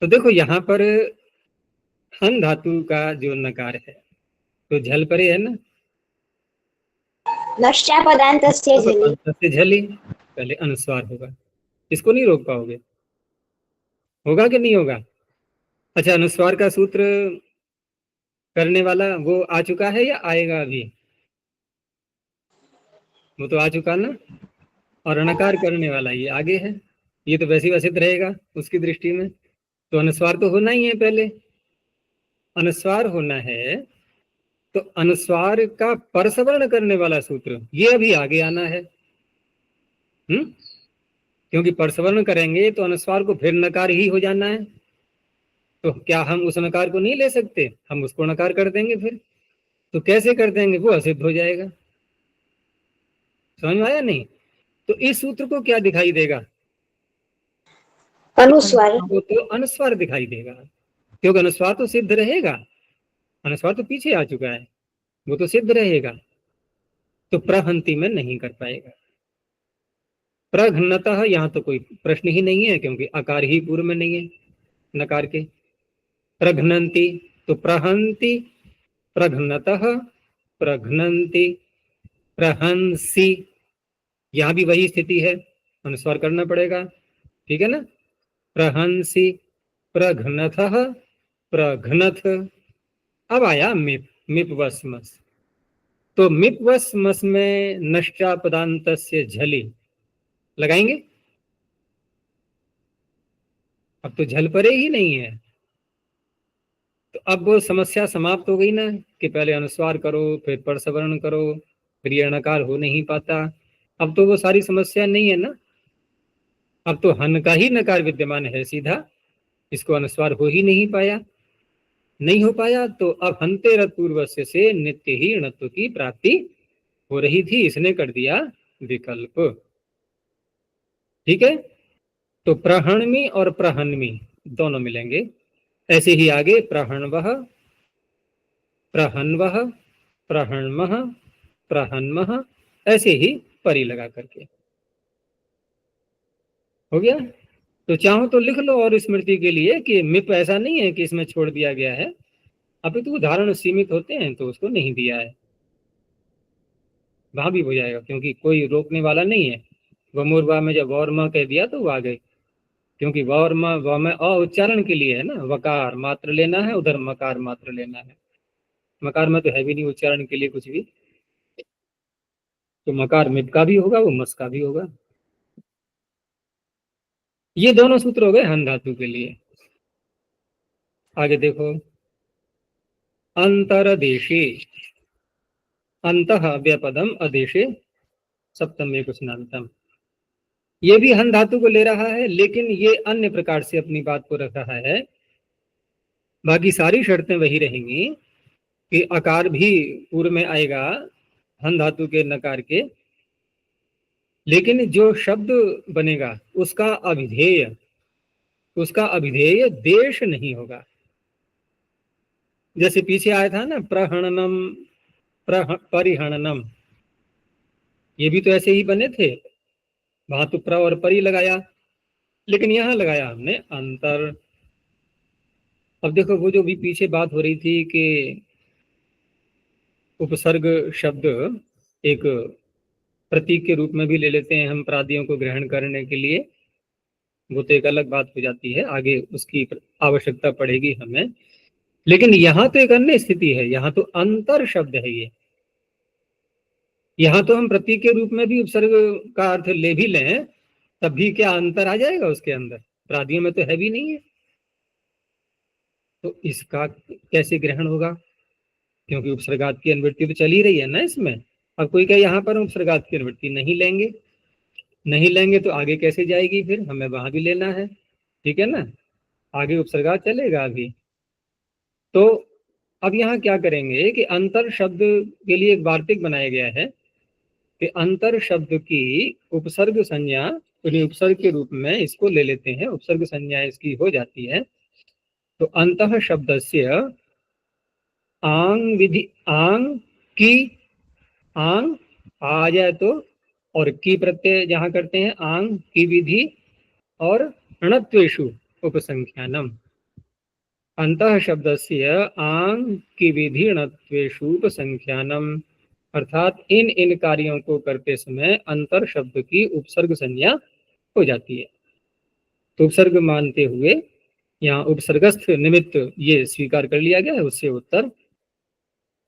तो देखो यहाँ पर हन धातु का जो नकार है तो झल परे है ना, नश्चापदान्तस्य झलि। अंत से झली, पहले अनुस्वार होगा, इसको नहीं रोक पाओगे। होगा कि नहीं होगा? अच्छा, अनुस्वार का सूत्र करने वाला वो आ चुका है या आएगा अभी? वो तो आ चुका ना। और अनकार करने वाला ये आगे है, ये तो वैसे ही वसित रहेगा उसकी दृष्टि में। तो अनुस्वार तो होना ही है पहले, अनुस्वार होना है। तो अनुस्वार का परसवर्ण करने वाला सूत्र ये अभी आगे आना है। क्योंकि परसवर्ण करेंगे तो अनुस्वार को फिर नकार ही हो जाना है। तो क्या हम उस नकार को नहीं ले सकते? हम उसको नकार कर देंगे फिर। तो कैसे कर देंगे? वो असिद्ध हो जाएगा। समझ में आया नहीं? तो इस सूत्र को क्या दिखाई देगा? अनुस्वार। वो तो अनुस्वार दिखाई देगा, क्योंकि अनुस्वार तो सिद्ध रहेगा। अनुस्वार तो पीछे आ चुका है, वो तो सिद्ध रहेगा। तो प्रहंति में नहीं कर पाएगा। प्रघ्नतः यहाँ तो कोई प्रश्न ही नहीं है, क्योंकि आकार ही पूर्व में नहीं है नकार के। प्रघ्नंती, तो प्रहंति, प्रघ्नतः, प्रघ्नंती, प्रहंसी, यहां भी वही स्थिति है, अनुस्वार करना पड़ेगा। ठीक है ना? प्रहंसी, प्रघ्नथ, प्रघ्नथ। अब आया मिप, मिप वस मस। तो मिप वस मस में नश्चा पदांत से झली लगाएंगे। अब तो झल परे ही नहीं है, तो अब वो समस्या समाप्त हो गई ना, कि पहले अनुस्वार करो फिर परसवर्ण करो फिर ये अणकार हो नहीं पाता। अब तो वो सारी समस्या नहीं है ना। अब तो हन का ही नकार विद्यमान है सीधा, इसको अनुस्वार हो ही नहीं पाया, नहीं हो पाया। तो अब हंते रत पूर्वस्य से नित्य ही णत्व की प्राप्ति हो रही थी, इसने कर दिया विकल्प। ठीक है? तो प्रहणमी और प्रहन्मी दोनों मिलेंगे। ऐसे ही आगे प्रहणवः, प्रहन्वः, प्रहणमः, प्रहन्मः, ऐसे ही परी लगा करके हो गया। तो चाहो तो लिख लो और स्मृति के लिए कि मिप ऐसा नहीं है कि इसमें छोड़ दिया गया है, अभी तो उदाहरण सीमित होते हैं तो उसको नहीं दिया है। वहां भी हो जाएगा, क्योंकि कोई रोकने वाला नहीं है। वमूर्वा में जब वौर म कह दिया तो वो आ गए, क्योंकि वौर म व में अ उच्चारण के लिए है ना, वकार मात्र लेना है, उधर मकार मात्र लेना है। मकार में तो है भी नहीं उच्चारण के लिए कुछ भी, तो मकार मिप का भी होगा, वो मस का भी होगा। ये दोनों सूत्र हो गए हन धातु के लिए। आगे देखो, अंतरदेशे, अंतः व्यपदम अदेशे सप्तमे कुशनांतम, ये भी हन धातु को ले रहा है, लेकिन ये अन्य प्रकार से अपनी बात को रख रहा है। बाकी सारी शर्तें वही रहेंगी कि आकार भी पूर्व में आएगा हन धातु के नकार के, लेकिन जो शब्द बनेगा उसका अभिधेय देश नहीं होगा। जैसे पीछे आया था ना, प्रहणनम, परिहणनम, ये भी तो ऐसे ही बने थे। वहां तो प्र और परी लगाया, लेकिन यहां लगाया हमने अंतर। अब देखो वो जो भी पीछे बात हो रही थी कि उपसर्ग शब्द एक प्रतीक के रूप में भी ले लेते हैं हम प्रादियों को ग्रहण करने के लिए, वो तो एक अलग बात हो जाती है, आगे उसकी आवश्यकता पड़ेगी हमें। लेकिन यहाँ तो एक अन्य स्थिति है, यहाँ तो अंतर शब्द है ये। यहाँ तो हम प्रतीक के रूप में भी उपसर्ग का अर्थ ले भी लें, तब भी क्या अंतर आ जाएगा उसके अंदर? प्रादियों में तो है भी नहीं है, तो इसका कैसे ग्रहण होगा? क्योंकि उपसर्गात की अनुवृत्ति तो चल ही रही है ना इसमें। अब कोई कहे यहाँ पर उपसर्गात की अनुवृत्ति नहीं लेंगे, नहीं लेंगे तो आगे कैसे जाएगी? फिर हमें वहां भी लेना है, ठीक है ना, आगे उपसर्गात चलेगा अभी। तो अब यहाँ क्या करेंगे कि अंतर शब्द के लिए एक वार्तिक बनाया गया है कि अंतर शब्द की उपसर्ग संज्ञा, उपसर्ग के रूप में इसको ले लेते हैं, उपसर्ग संज्ञा इसकी हो जाती है। तो अंतः शब्दस्य आंग विधि, आंग की, आंग आ जाए तो, और की प्रत्यय जहां करते हैं आंग की विधि, और णत्वेषु उपसंख्यानम। अंतः शब्दस्य आंग की विधि णत्वेषु उपसंख्यानम, अर्थात इन इन कार्यों को करते समय अंतर शब्द की उपसर्ग संज्ञा हो जाती है। तो उपसर्ग मानते हुए यहाँ उपसर्गस्थ निमित्त ये स्वीकार कर लिया गया है। उससे उत्तर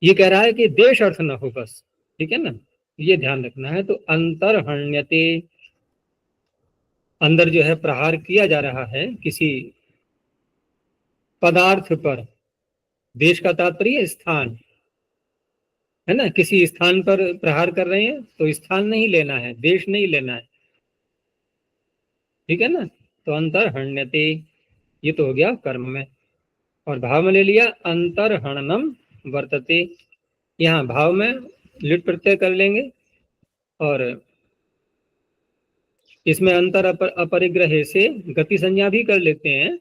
ये कह रहा है कि देश अर्थ न हो बस, ठीक है ना, ये ध्यान रखना है। तो अंतर हण्यते, अंदर जो है प्रहार किया जा रहा है किसी पदार्थ पर, देश का तात्पर्य स्थान है ना, किसी स्थान पर प्रहार कर रहे हैं तो स्थान नहीं लेना है, देश नहीं लेना है, ठीक है ना। तो अंतर हण्यते ये तो हो गया कर्म में, और भाव में ले लिया अंतर हणनम वर्तते, यहाँ भाव में लिट प्रत्यय कर लेंगे, और इसमें अंतर अपरिग्रह से गति संज्ञा भी कर लेते हैं।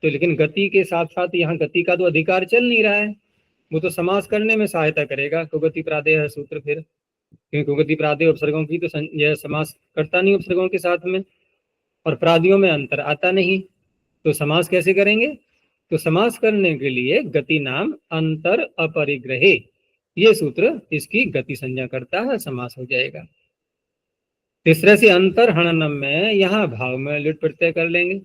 तो लेकिन गति के साथ साथ यहाँ गति का तो अधिकार चल नहीं रहा है, वो तो समास करने में सहायता करेगा, कुगति प्रादेय है सूत्र फिर, क्योंकि कुगति प्रादेय उपसर्गों की तो यह समास करता नहीं उपसर्गों के साथ में, और प्रादियों में अंतर आता नहीं, तो समास कैसे करेंगे? तो समास करने के लिए गति नाम अंतर अपरिग्रहे, ये सूत्र इसकी गति संज्ञा करता है, समास हो जाएगा। इस तरह से अंतर हणनम में यहाँ भाव में लिट प्रत्यय कर लेंगे,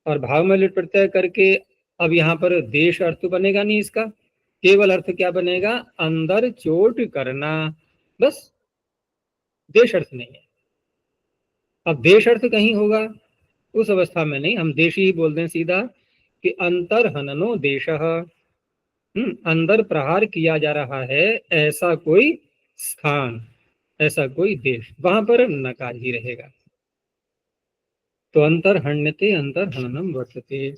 और भाव में लिट प्रत्यय करके अब यहाँ पर देश अर्थ बनेगा नहीं, इसका केवल अर्थ क्या बनेगा? अंदर चोट करना, बस, देश अर्थ नहीं है। अब देश अर्थ कहीं होगा उस अवस्था में नहीं, हम देशी ही बोल दें सीधा कि अंतर हननो देशः, अंदर प्रहार किया जा रहा है ऐसा कोई स्थान, ऐसा कोई देश, वहां पर नकार ही रहेगा। तो अंतर हण्यते अंतर हननम वर्तते।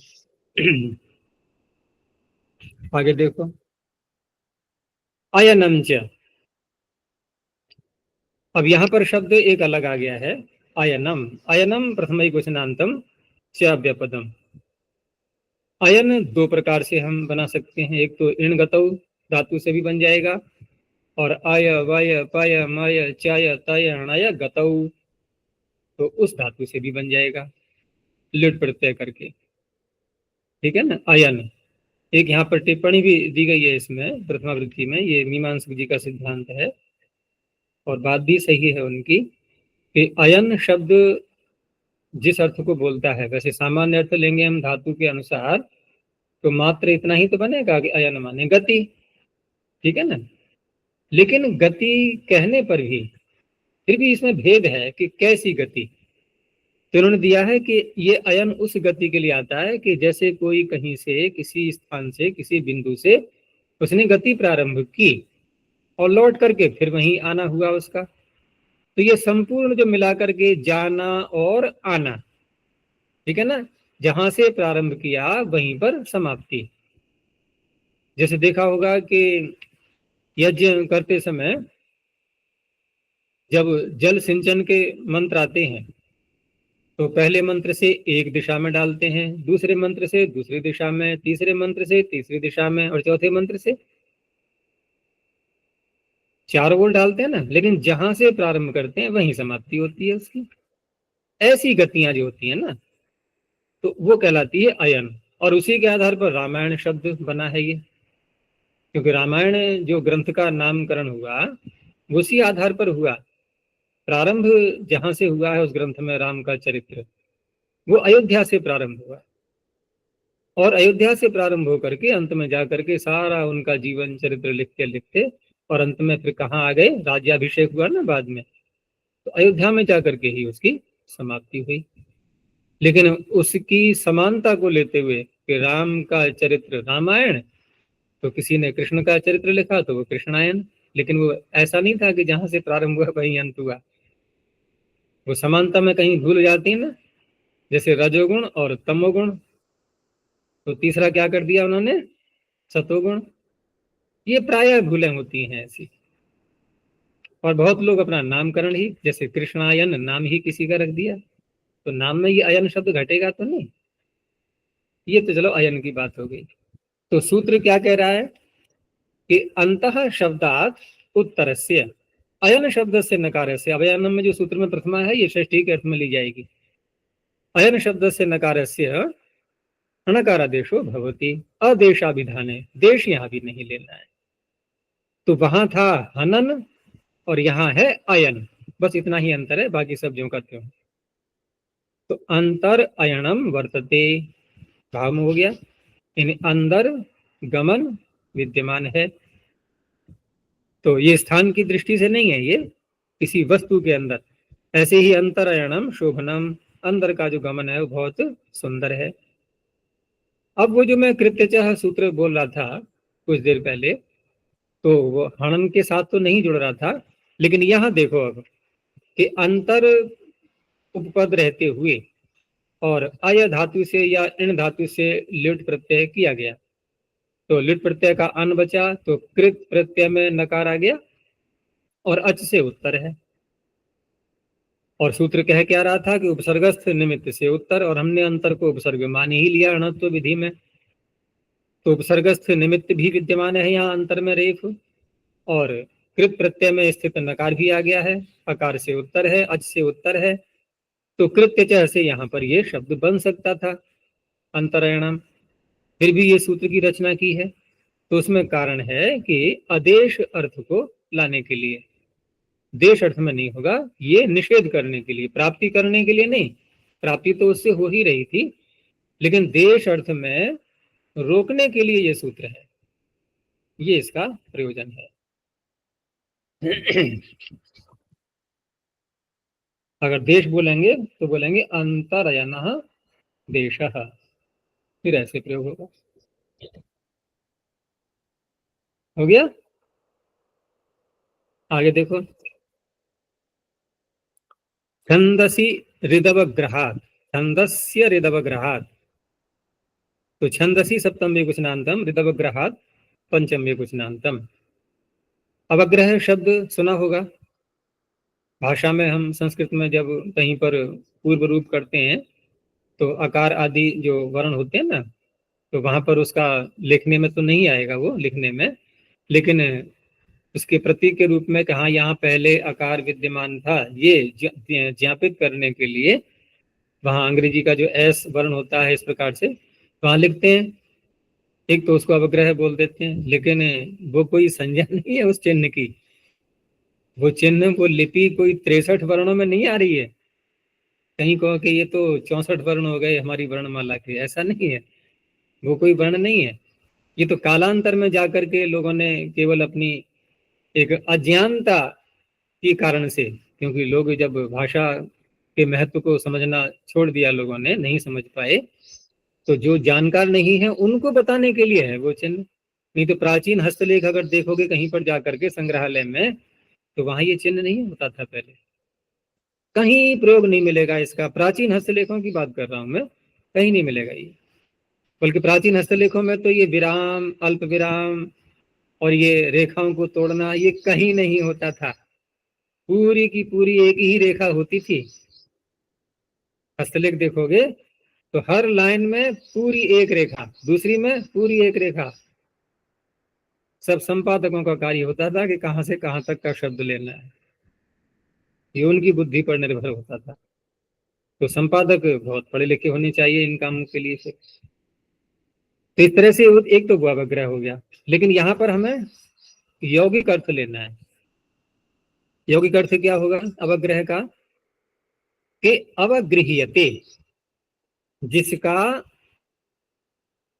आगे देखो, अयनम च, अब यहाँ पर शब्द एक अलग आ गया है, अयनम, अयनम प्रथमैकवचनांतम च व्यपदम। अयन दो प्रकार से हम बना सकते हैं, एक तो इण गतौ धातु से भी बन जाएगा, और अय वय पय मय चय तय णय गतौ, तो उस धातु से भी बन जाएगा लिट प्रत्यय करके, ठीक है ना। अयन, एक यहाँ पर टिप्पणी भी दी गई है इसमें प्रथमावृत्ति में, ये मीमांसक जी का सिद्धांत है और बात भी सही है उनकी, कि अयन शब्द जिस अर्थ को बोलता है, वैसे सामान्य अर्थ लेंगे हम धातु के अनुसार तो मात्र इतना ही तो बनेगा कि अयन माने गति, ठीक है ना। लेकिन गति कहने पर भी फिर भी इसमें भेद है कि कैसी गति। तो उन्होंने दिया है कि ये अयन उस गति के लिए आता है कि जैसे कोई कहीं से, किसी स्थान से, किसी बिंदु से उसने गति प्रारंभ की और लौट करके फिर वहीं आना हुआ उसका, तो ये संपूर्ण जो मिलाकर के जाना और आना, ठीक है ना, जहां से प्रारंभ किया वहीं पर समाप्ति। जैसे देखा होगा कि यज्ञ करते समय जब जल सिंचन के मंत्र आते हैं तो पहले मंत्र से एक दिशा में डालते हैं, दूसरे मंत्र से दूसरी दिशा में, तीसरे मंत्र से तीसरी दिशा में, और चौथे मंत्र से 4 ओर डालते हैं ना, लेकिन जहां से प्रारंभ करते हैं वहीं समाप्ति होती है उसकी। ऐसी गतियां जो होती है ना, तो वो कहलाती है अयन। और उसी के आधार पर रामायण शब्द बना है ये, क्योंकि रामायण जो ग्रंथ का नामकरण हुआ उसी आधार पर हुआ। प्रारंभ जहां से हुआ है उस ग्रंथ में राम का चरित्र, वो अयोध्या से प्रारंभ हुआ, और अयोध्या से प्रारंभ होकर के अंत में जाकर के सारा उनका जीवन चरित्र लिखते लिखते और अंत में फिर कहाँ आ गए, राज्याभिषेक हुआ ना बाद में, तो अयोध्या में जाकर के ही उसकी समाप्ति हुई। लेकिन उसकी समानता को लेते हुए कि राम का चरित्र रामायण, तो किसी ने कृष्ण का चरित्र लिखा तो वो कृष्णायन, लेकिन वो ऐसा नहीं था कि जहां से प्रारंभ हुआ वहीं अंत हुआ। वो समानता में कहीं भूल जाती है ना, जैसे रजोगुण और तमोगुण, तो तीसरा क्या कर दिया उन्होंने, सतोगुण। ये प्रायः भूलें होती हैं ऐसी। और बहुत लोग अपना नामकरण ही, जैसे कृष्णायन नाम ही किसी का रख दिया, तो नाम में ये अयन शब्द घटेगा तो नहीं। ये तो चलो अयन की बात हो गई। तो सूत्र क्या कह रहा है कि अंतः शब्दात उत्तरस्य अयन शब्द से नकार से, अवयनम में जो सूत्र में प्रथमा है ये षष्ठी के अर्थ में ली जाएगी। अयन शब्द से नकार से अणकारादेशो भवति, अदेशाभिधाने, देश यहां भी नहीं लेना है। तो वहां था हनन और यहाँ है अयन, बस इतना ही अंतर है, बाकी सब ज्यों का त्यों। तो अंतर अयनम वर्तते भाव में हो गया, यानी अंदर गमन विद्यमान है। तो ये स्थान की दृष्टि से नहीं है, ये किसी वस्तु के अंदर। ऐसे ही अंतरयणम शोभनम, अंदर का जो गमन है वो बहुत सुंदर है। अब वो जो मैं कृत्यचः सूत्र बोल रहा था कुछ देर पहले, तो वो हनन के साथ तो नहीं जुड़ रहा था, लेकिन यहां देखो अब कि अंतर उपपद रहते हुए और अय धातु से या इन धातु से लिट प्रत्यय किया गया, तो लिट प्रत्यय का अन बचा, तो कृत प्रत्यय में नकार आ गया और अच से उत्तर है। और सूत्र कह क्या रहा था कि उपसर्गस्थ निमित्त से उत्तर, और हमने अंतर को उपसर्ग मान ही लिया अणत्व विधि में, तो उपसर्गस्थ निमित्त भी विद्यमान है यहाँ अंतर में रेफ, और कृत प्रत्यय में स्थित नकार भी आ गया है, अकार से उत्तर है, अच से उत्तर है, तो कृत्यचः से यहाँ पर ये शब्द बन सकता था अंतरयणम। फिर भी ये सूत्र की रचना की है, तो उसमें कारण है कि आदेश अर्थ को लाने के लिए, देश अर्थ में नहीं होगा, ये निषेध करने के लिए, प्राप्ति करने के लिए नहीं, प्राप्ति तो उससे हो ही रही थी, लेकिन देश अर्थ में रोकने के लिए ये सूत्र है, ये इसका प्रयोजन है। अगर देश बोलेंगे तो बोलेंगे अंतरयनः देशः, फिर ऐसे प्रयोग होगा। हो गया, आगे देखो, छंदसी ऋदवग्रहात्, छंदस्य ऋदवग्रहात्, तो छंदसी सप्तम विकुचनांतम, ऋदवग्रहात् पंचम विकुचनांतम। अवग्रह शब्द सुना होगा भाषा में, हम संस्कृत में जब कहीं पर पूर्व रूप करते हैं तो आकार आदि जो वर्ण होते हैं ना, तो वहां पर उसका लिखने में तो नहीं आएगा वो लिखने में, लेकिन उसके प्रतीक के रूप में कहा यहाँ पहले आकार विद्यमान था, ये ज्ञापित करने के लिए वहां अंग्रेजी का जो एस वर्ण होता है इस प्रकार से वहां लिखते हैं। एक तो उसको अवग्रह बोल देते हैं, लेकिन वो कोई संज्ञा नहीं है उस चिन्ह की, वो चिन्ह, वो लिपि कोई 63 वर्णों में नहीं आ रही है। कहीं कहो कि ये तो 64 वर्ण हो गए हमारी वर्णमाला के, ऐसा नहीं है, वो कोई वर्ण नहीं है। ये तो कालांतर में जाकर के लोगों ने केवल अपनी एक अज्ञानता के कारण से, क्योंकि लोग जब भाषा के महत्व को समझना छोड़ दिया, लोगों ने नहीं समझ पाए, तो जो जानकार नहीं है उनको बताने के लिए है वो चिन्ह। नहीं तो प्राचीन हस्तलेख अगर देखोगे कहीं पर जाकर के संग्रहालय में, तो वहां ये चिन्ह नहीं होता था पहले, कहीं प्रयोग नहीं मिलेगा इसका। प्राचीन हस्तलेखों की बात कर रहा हूं मैं, कहीं नहीं मिलेगा ये, बल्कि प्राचीन हस्तलेखों में तो ये विराम, अल्प विराम और ये रेखाओं को तोड़ना ये कहीं नहीं होता था, पूरी की पूरी एक ही रेखा होती थी। हस्तलेख देखोगे तो हर लाइन में पूरी एक रेखा, दूसरी में पूरी एक रेखा, सब संपादकों का कार्य होता था कि कहां से कहां तक का शब्द लेना है, ये उनकी बुद्धि पर निर्भर होता था। तो संपादक बहुत पढ़े लिखे होने चाहिए इन कामों के लिए से। तो इस तरह से एक तो वो अवग्रह हो गया, लेकिन यहाँ पर हमें यौगिक अर्थ लेना है। यौगिक अर्थ क्या होगा अवग्रह का? कि अवगृह्यते, जिसका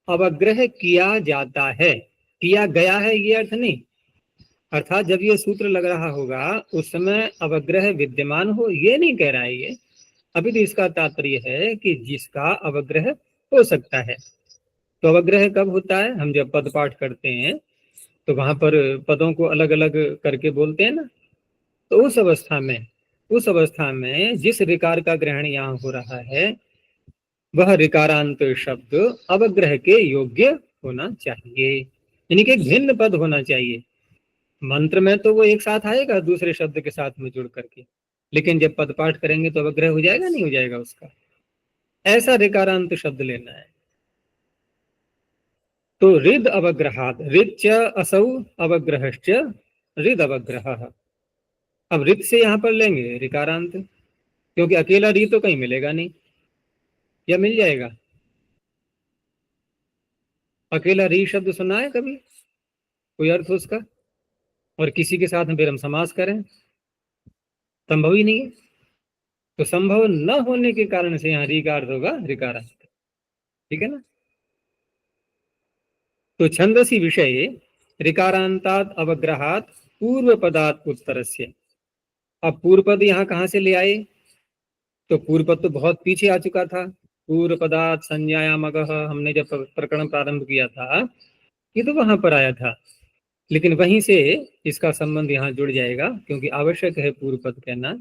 अवग्रह किया जाता है, किया गया है ये अर्थ नहीं। अर्थात जब ये सूत्र लग रहा होगा उस समय अवग्रह विद्यमान हो ये नहीं कह रहा है ये। अभी तो इसका तात्पर्य है कि जिसका अवग्रह हो सकता है। तो अवग्रह कब होता है? हम जब पद पाठ करते हैं तो वहां पर पदों को अलग अलग करके बोलते हैं ना, तो उस अवस्था में जिस ऋकार का ग्रहण यहाँ हो रहा है वह ऋकारांत शब्द अवग्रह के योग्य होना चाहिए, यानी कि भिन्न पद होना चाहिए। मंत्र में तो वो एक साथ आएगा दूसरे शब्द के साथ में जुड़ करके, लेकिन जब पद पाठ करेंगे तो अवग्रह हो जाएगा नहीं हो जाएगा उसका, ऐसा ऋकारांत शब्द लेना है। तो रिद अवग्रहात, रिद च असौ अवग्रहश्च रिद अवग्रह। अब रिद से यहां पर लेंगे ऋकारांत, क्योंकि अकेला री तो कहीं मिलेगा नहीं, या मिल जाएगा? अकेला री शब्द सुना है कभी? कोई अर्थ उसका? और किसी के साथ में फिर हम समास करें, संभव ही नहीं है। तो संभव न होने के कारण से यहाँ री का अर्थ होगा ऋकारांत। ठीक है ना? तो छंदसी विषय ऋकारांतात अवग्रहात पूर्व पदात उत्तरस्य। अब पूर्व पद यहाँ कहाँ से ले आए? तो पूर्व पद तो बहुत पीछे आ चुका था। पूर्व पदात संज्ञायामगः, हमने जब प्रकरण प्रारंभ किया था ये तो वहां पर आया था, लेकिन वहीं से इसका संबंध यहाँ जुड़ जाएगा, क्योंकि आवश्यक है पूर्व पद कहना।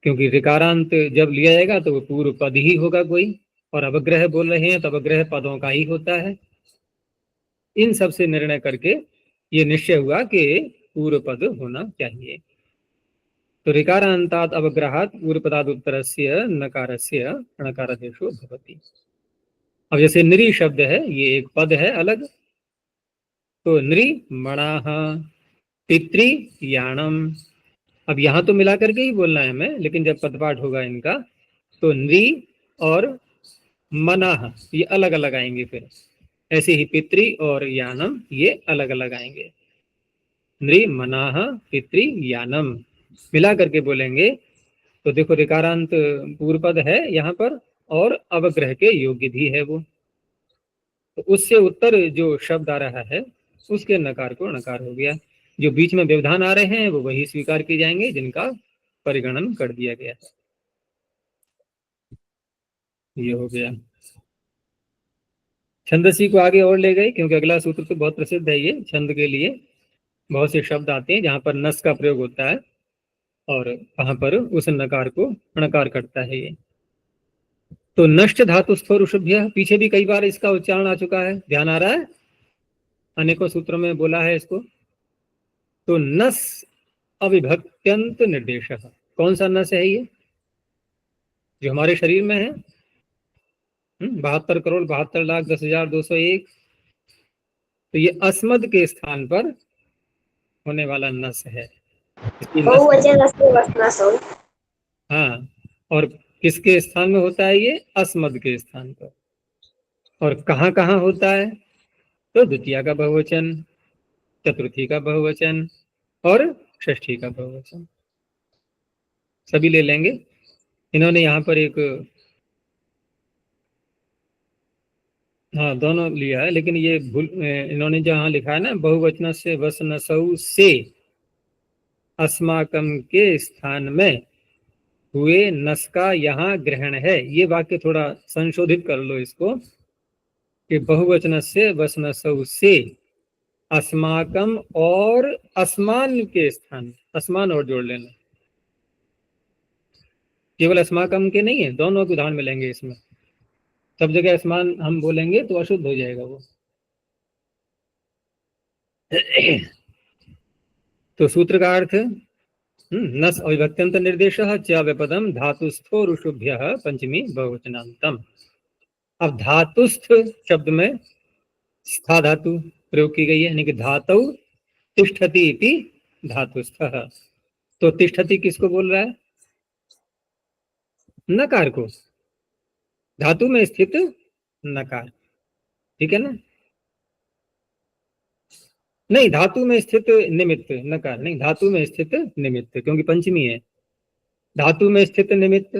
क्योंकि ऋकारांत जब लिया जाएगा तो वो पूर्व पद ही होगा कोई, और अवग्रह बोल रहे हैं तो अवग्रह पदों का ही होता है। इन सब से निर्णय करके ये निश्चय हुआ कि पूर्व पद होना चाहिए। तो ऋकारांतात अवग्रहात पूर्व पदाद उत्तरस्य नकारस्य णकारादेशो भवति। अब जैसे नृ शब्द है, ये एक पद है अलग, तो नृ मणाः पितृयाणम। अब यहाँ तो मिला करके ही बोलना है हमें, लेकिन जब पदपाठ होगा इनका तो नृ और मनाह ये अलग अलग आएंगे, फिर ऐसे ही पितृ और यानम ये अलग अलग आएंगे। नृ मनाह पितृ यानम मिला करके बोलेंगे तो देखो ऋकारांत पूर्व पद है यहाँ पर और अवग्रह के योग्य भी है वो, तो उससे उत्तर जो शब्द आ रहा है उसके नकार को नकार हो गया। जो बीच में व्यवधान आ रहे हैं वो वही स्वीकार किए जाएंगे जिनका परिगणन कर दिया गया है। ये हो गया। छंदसी को आगे और ले गए, क्योंकि अगला सूत्र तो बहुत प्रसिद्ध है। ये छंद के लिए बहुत से शब्द आते हैं जहां पर नस का प्रयोग होता है और वहां पर उस नकार को णकार करता है ये। तो नष्ट धातु स्फोर ऋषभ्य, पीछे भी कई बार इसका उच्चारण आ चुका है, ध्यान आ रहा है? अनेकों सूत्रों में बोला है इसको। तो नस अविभक्त्यंत निर्देश, कौन सा नस है ये? जो हमारे शरीर में है 72,72,72,10,201। तो ये अस्मद के स्थान पर होने वाला नस है। इसकी नस बहुवचन अस्ति वस्नसौ। हाँ, और किसके स्थान में होता है ये? अस्मद के स्थान पर। और कहाँ कहाँ होता है? तो द्वितीया का बहुवचन, चतुर्थी का बहुवचन और षष्ठी का बहुवचन, सभी ले लेंगे। इन्होंने यहाँ पर एक, हाँ दोनों लिया है, लेकिन ये भूल, इन्होंने जहाँ लिखा है ना बहुवचन से वसनसौ से अस्माकम के स्थान में हुए नस का यहाँ ग्रहण है, ये वाक्य थोड़ा संशोधित कर लो इसको कि बहुवचन से वसनसौ से अस्माकम और अस्मान के स्थान, अस्मान और जोड़ लेना, केवल अस्माकम के नहीं है, दोनों के उदाहरण मिलेंगे इसमें। सब जगह अस्मान हम बोलेंगे तो अशुद्ध हो जाएगा वो। तो सूत्र का अर्थ नस अविभक्त्यंत निर्देश च व्यपदम धातुस्थो ऋषुभ्य पंचमी बहुवचनांतम। अब धातुस्थ शब्द में स्था धातु प्रयोग की गई है, यानी कि धातु तिष्ठति इति धातुस्थ। तो तिष्ठति किसको बोल रहा है? नकार को, धातु में स्थित नकार। ठीक है ना? नहीं, धातु में स्थित निमित्त, नकार नहीं, धातु में स्थित निमित्त, क्योंकि पंचमी है। धातु में स्थित निमित्त।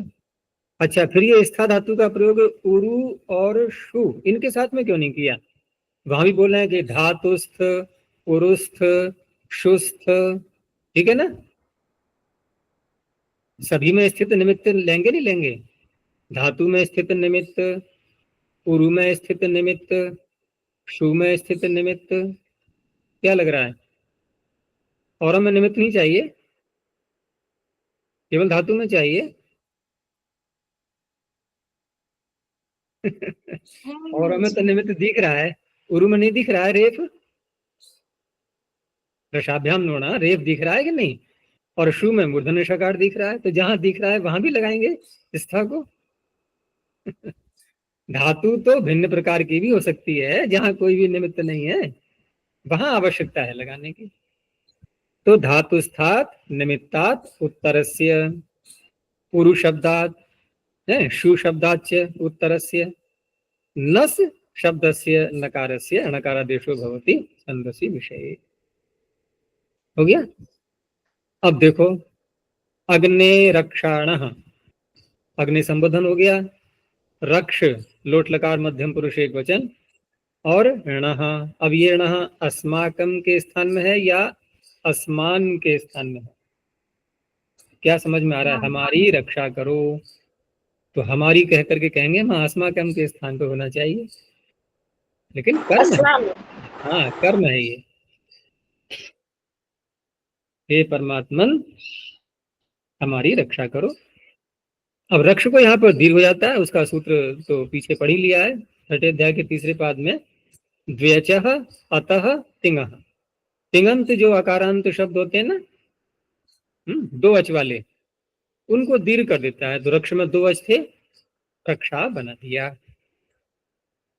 अच्छा, फिर ये स्था धातु का प्रयोग उरु और शु इनके साथ में क्यों नहीं किया? वहां भी बोल रहे हैं कि धातुस्थ, उरुस्थ, शुस्थ, ठीक है ना? सभी में स्थित निमित्त लेंगे नहीं लेंगे? धातु में स्थित निमित्त, उरु में स्थित निमित्त, शु में स्थित निमित्त, क्या लग रहा है? और में निमित्त नहीं चाहिए, केवल धातु में चाहिए। और में तो निमित्त दिख रहा है, उरु में नहीं दिख रहा है। रेफ, रसाभ्याम नोना, रेफ दिख रहा है कि नहीं? और शु में मूर्धन्य षकार दिख रहा है, तो जहां दिख रहा है वहां भी लगाएंगे स्था को। धातु तो भिन्न प्रकार की भी हो सकती है, जहां कोई भी निमित्त नहीं है वहां आवश्यकता है लगाने की। तो धातु स्थात निमित्तात उत्तरस्य, पुरु शब्दात है, शु शब्दाच उत्तरस्य, नस शब्दस्य नकारस्य अणकारादेशो भवति छंदसि विषये। हो गया? अब देखो, अग्ने रक्षाणः, अग्नि संबोधन हो गया। रक्ष लोट लकार मध्यम पुरुष एक वचन, और णः, अब ये णः अस्माकम के स्थान में है या अस्मान के स्थान में है? क्या समझ में आ रहा है? हमारी रक्षा करो, तो हमारी कह करके कहेंगे हम अस्माकम के स्थान पर होना चाहिए, लेकिन कर्म है। हाँ, कर्म है ये। हे परमात्मन हमारी रक्षा करो। अब रक्ष को यहाँ पर दीर्घ हो जाता है, उसका सूत्र तो पीछे पढ़ ही लिया है, छठे अध्याय के तीसरे पाद में। द्व्यचः अतः तिंगः, तिंगंत जो अकारांत शब्द होते हैं ना, दो अच वाले, उनको दीर्घ कर देता है। तो रक्ष में दो अच थे, रक्षा बना दिया।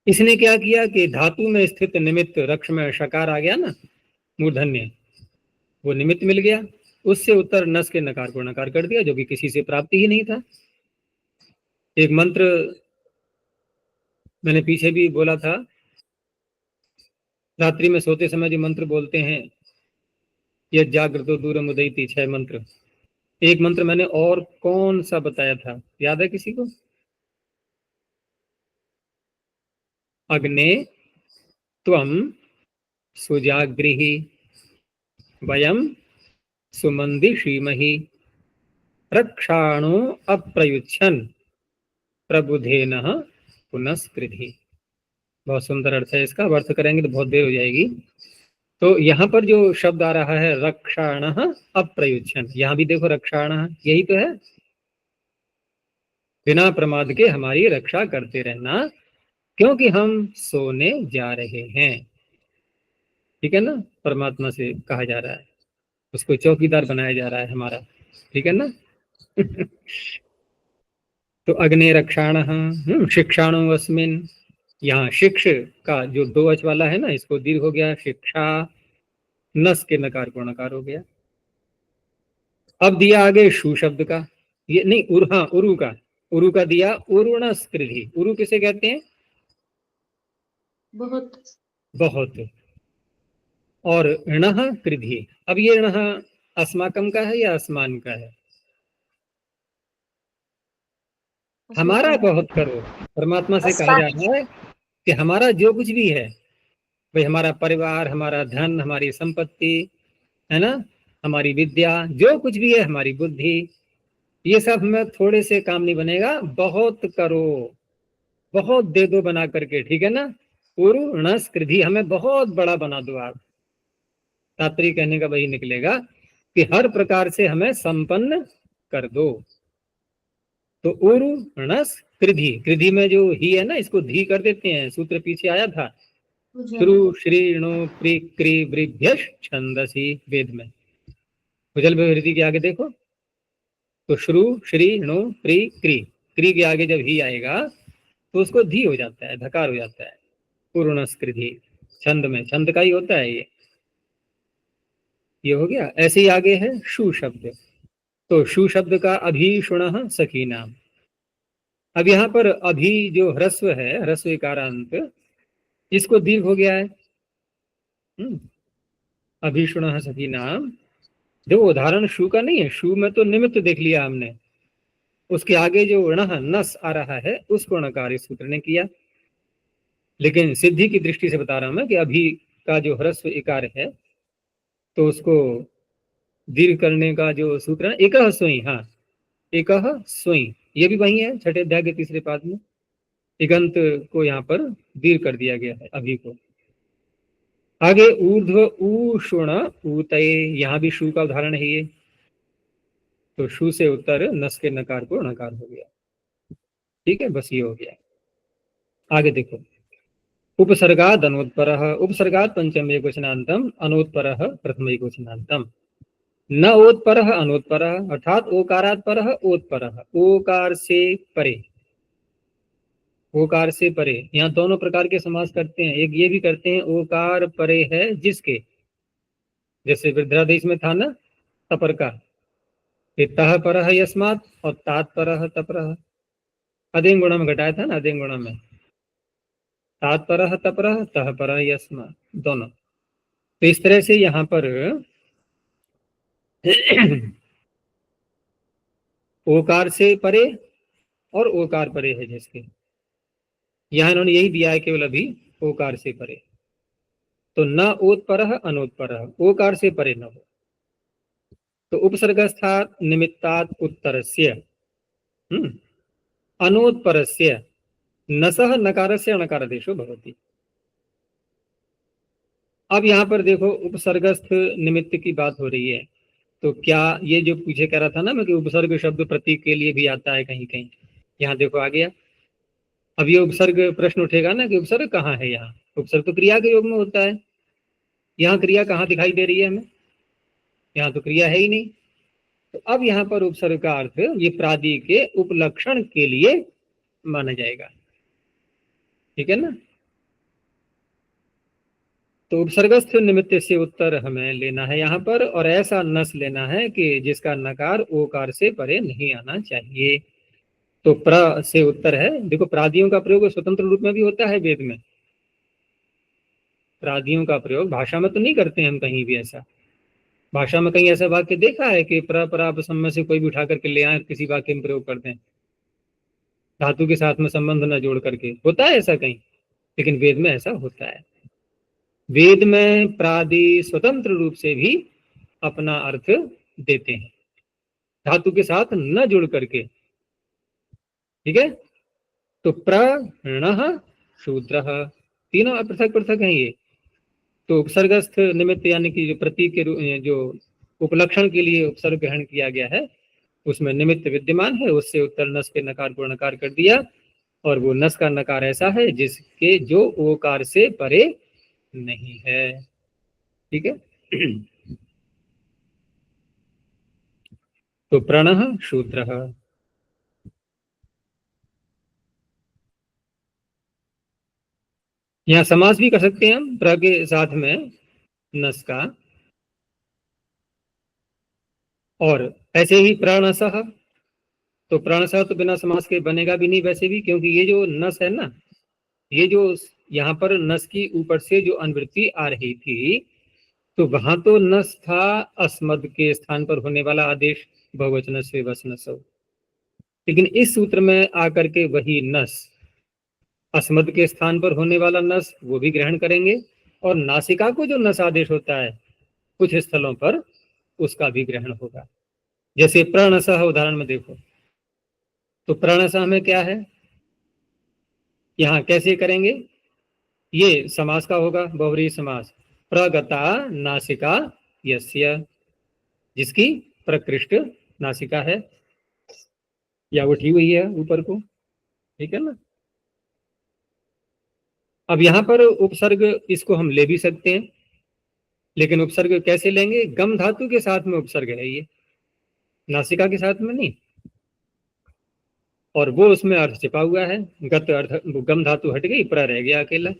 इसने क्या किया कि धातु में स्थित निमित्त, रक्ष में शकार आ गया ना, मूर्धन्य, वो निमित्त मिल गया, उससे उत्तर नस के नकार को नकार कर दिया, जो कि किसी से प्राप्ति ही नहीं था। एक मंत्र मैंने पीछे भी बोला था, रात्रि में सोते समय जो मंत्र बोलते हैं, यह जागृतो दूरम उदयति, 6 मंत्र। एक मंत्र मैंने और कौन सा बताया था, याद है किसी को? अग्ने त्वम सुजागृहि वयम सुमंदिषीमहि रक्षाणो अप्रयुच्छन प्रबुधेनः पुनस्कृधि। बहुत सुंदर अर्थ है इसका, अर्थ करेंगे तो बहुत देर हो जाएगी। तो यहाँ पर जो शब्द आ रहा है रक्षाणः अप्रयुच्छन, यहाँ भी देखो रक्षाणः, यही तो है, बिना प्रमाद के हमारी रक्षा करते रहना, क्योंकि हम सोने जा रहे हैं। ठीक है ना? परमात्मा से कहा जा रहा है, उसको चौकीदार बनाया जा रहा है हमारा, ठीक है ना? तो अग्ने रक्षाणः शिक्षाणो अस्मिन्, यहाँ शिक्ष का जो दो अच वाला है ना, इसको दीर्घ हो गया, शिक्षा, नस के नकार को नकार हो गया। अब दिया आगे शु शब्द का, ये नहीं उरु का, उरु का दिया उरुणस्कृधि। उरु किसे कहते हैं? बहुत। बहुत। और णः कृधि, अब ये णः अस्माकम का है या अस्मान का है? हमारा बहुत करो, परमात्मा से कहा जा रहा है कि हमारा जो कुछ भी है, भाई हमारा परिवार, हमारा धन, हमारी संपत्ति है ना, हमारी विद्या, जो कुछ भी है, हमारी बुद्धि, ये सब में थोड़े से काम नहीं बनेगा, बहुत करो, बहुत दे दो बना करके, ठीक है ना? उरुणस्कृधि, हमें बहुत बड़ा बना दो आप। तात्पर्य कहने का वही निकलेगा कि हर प्रकार से हमें संपन्न कर दो। तो उरुणस्कृधि, कृधि में जो ही है ना, इसको धी कर देते हैं, सूत्र पीछे आया था, श्रु श्री णु प्री क्री वृभ्यश छंदसी, वेद में भुजल विवृति के आगे देखो, तो श्रु श्री णु प्री क्री, क्री के आगे जब ही आएगा तो उसको धी हो जाता है, धकार हो जाता है, पूर्णस्कृधि, छंद में, छंद का ही होता है ये हो गया। ऐसे ही आगे है शु शब्द, तो शु शब्द का अभीषुण सखी नाम। अब यहाँ पर अभी जो ह्रस्व है, ह्रस्व कारांत, इसको दीर्घ हो गया है। अभीषुण सखी नाम, देखो उदाहरण शु का नहीं है, शु में तो निमित्त देख लिया हमने, उसके आगे जो णः नस आ रहा है उसको णकार इस सूत्र ने किया। लेकिन सिद्धि की दृष्टि से बता रहा हूं मैं कि अभी का जो ह्रस्व इकार है तो उसको दीर्घ करने का जो सूत्र है एकः स्वई, हाँ एकः स्वई, ये भी वही है छठे अध्याय के तीसरे पाद में, इगंत को यहाँ पर दीर्घ कर दिया गया है अभी को। आगे ऊर्ध्व ऊषुण ऊतये, यहाँ भी शु का उदाहरण है ये, तो शु से उत्तर नस के नकार को णकार हो गया। ठीक है, बस ये हो गया। आगे देखो, उपसर्गाद अनोत्परः, उपसर्गाद पंचम एकवचनांतम अनोत्परः प्रथम एकवचनांतम, न ओत्परः अनोत्परः, अर्थात ओकारात परः ओत्परः, ओकार से परे, ओकार से परे। यहाँ दोनों प्रकार के समास करते हैं, एक ये भी करते हैं ओकार परे है जिसके, जैसे वृद्धादेश में था ना तपर का, तः परः यस्मात् और तात परः तपरः, अदेंग गुणा में घटाया था ना, अदेंग गुणा में तात परः तपरः तः परः यस्मात् दोनों। तो इस तरह से यहाँ पर ओकार से परे और ओकार परे है जिसके, यहाँ इन्होंने यही दिया है केवल अभी ओकार से परे, तो न ओत्परः अनोत्परः, ओकार से परे न हो। तो उपसर्गस्थात् निमित्तात् उत्तरस्य अनोत्परस्य नसः नकारस्य णकारादेशो भवति। अब यहाँ पर देखो उपसर्गस्थ निमित्त की बात हो रही है, तो क्या ये जो पीछे कह रहा था ना मैं कि उपसर्ग शब्द प्रतीक के लिए भी आता है कहीं कहीं, यहाँ देखो आ गया। अब ये उपसर्ग प्रश्न उठेगा ना कि उपसर्ग कहाँ है, यहाँ उपसर्ग तो क्रिया के योग में होता है, यहाँ क्रिया कहाँ दिखाई दे रही है हमें, यहाँ तो क्रिया है ही नहीं। तो अब यहाँ पर उपसर्ग का अर्थ ये प्रादि के उपलक्षण के लिए माना जाएगा, ठीक है ना। तो उपसर्गस्थ निमित्त से उत्तर हमें लेना है यहाँ पर, और ऐसा नस लेना है कि जिसका नकार ओकार से परे नहीं आना चाहिए। तो प्र से उत्तर है, देखो प्रादियों का प्रयोग स्वतंत्र रूप में भी होता है वेद में, प्रादियों का प्रयोग भाषा में तो नहीं करते हम कहीं भी ऐसा, भाषा में कहीं ऐसा वाक्य देखा है कि परापसम में से कोई भी उठा करके ले आए किसी वाक्य में प्रयोग करते हैं, धातु के साथ में संबंध न जोड़ करके, होता है ऐसा कहीं, लेकिन वेद में ऐसा होता है। वेद में प्रादि स्वतंत्र रूप से भी अपना अर्थ देते हैं, धातु के साथ न जुड़ करके, ठीक है। तो प्रणः शूद्रः, तीनों पृथक पृथक हैं ये। तो उपसर्गस्थ निमित्त यानी कि जो प्रतीक के जो उपलक्षण के लिए उपसर्ग ग्रहण किया गया है उसमें निमित्त विद्यमान है, उससे उत्तर नस के नकार को नकार कर दिया, और वो नस का नकार ऐसा है जिसके जो ओकार से परे नहीं है, ठीक है। तो प्रणः शूद्रः। यहाँ समास भी कर सकते हैं हम प्र के साथ में नस का, और ऐसे ही प्राणसः, तो प्राणसः तो बिना समास के बनेगा भी नहीं वैसे भी, क्योंकि ये जो नस है ना, ये जो यहाँ पर नस की ऊपर से जो अनुवृत्ति आ रही थी, तो वहां तो नस था अस्मद के स्थान पर होने वाला आदेश बहुवचन से वसनसौ, लेकिन इस सूत्र में आकर के वही नस अस्मद के स्थान पर होने वाला नस वो भी ग्रहण करेंगे, और नासिका को जो नस आदेश होता है कुछ स्थलों पर उसका भी ग्रहण होगा। जैसे प्रणसः उदाहरण में देखो, तो प्रणसः में क्या है, यहाँ कैसे करेंगे, ये समास का होगा बहुव्रीहि समास, प्रगता नासिका यस्य, जिसकी प्रकृष्ट नासिका है या उठी हुई है ऊपर को, ठीक है ना। अब यहाँ पर उपसर्ग इसको हम ले भी सकते हैं, लेकिन उपसर्ग कैसे लेंगे, गम धातु के साथ में उपसर्ग है ये, नासिका के साथ में नहीं, और वो उसमें अर्थ छिपा हुआ है, गत अर्थ गम धातु हट गई, प्र रह गया अकेला,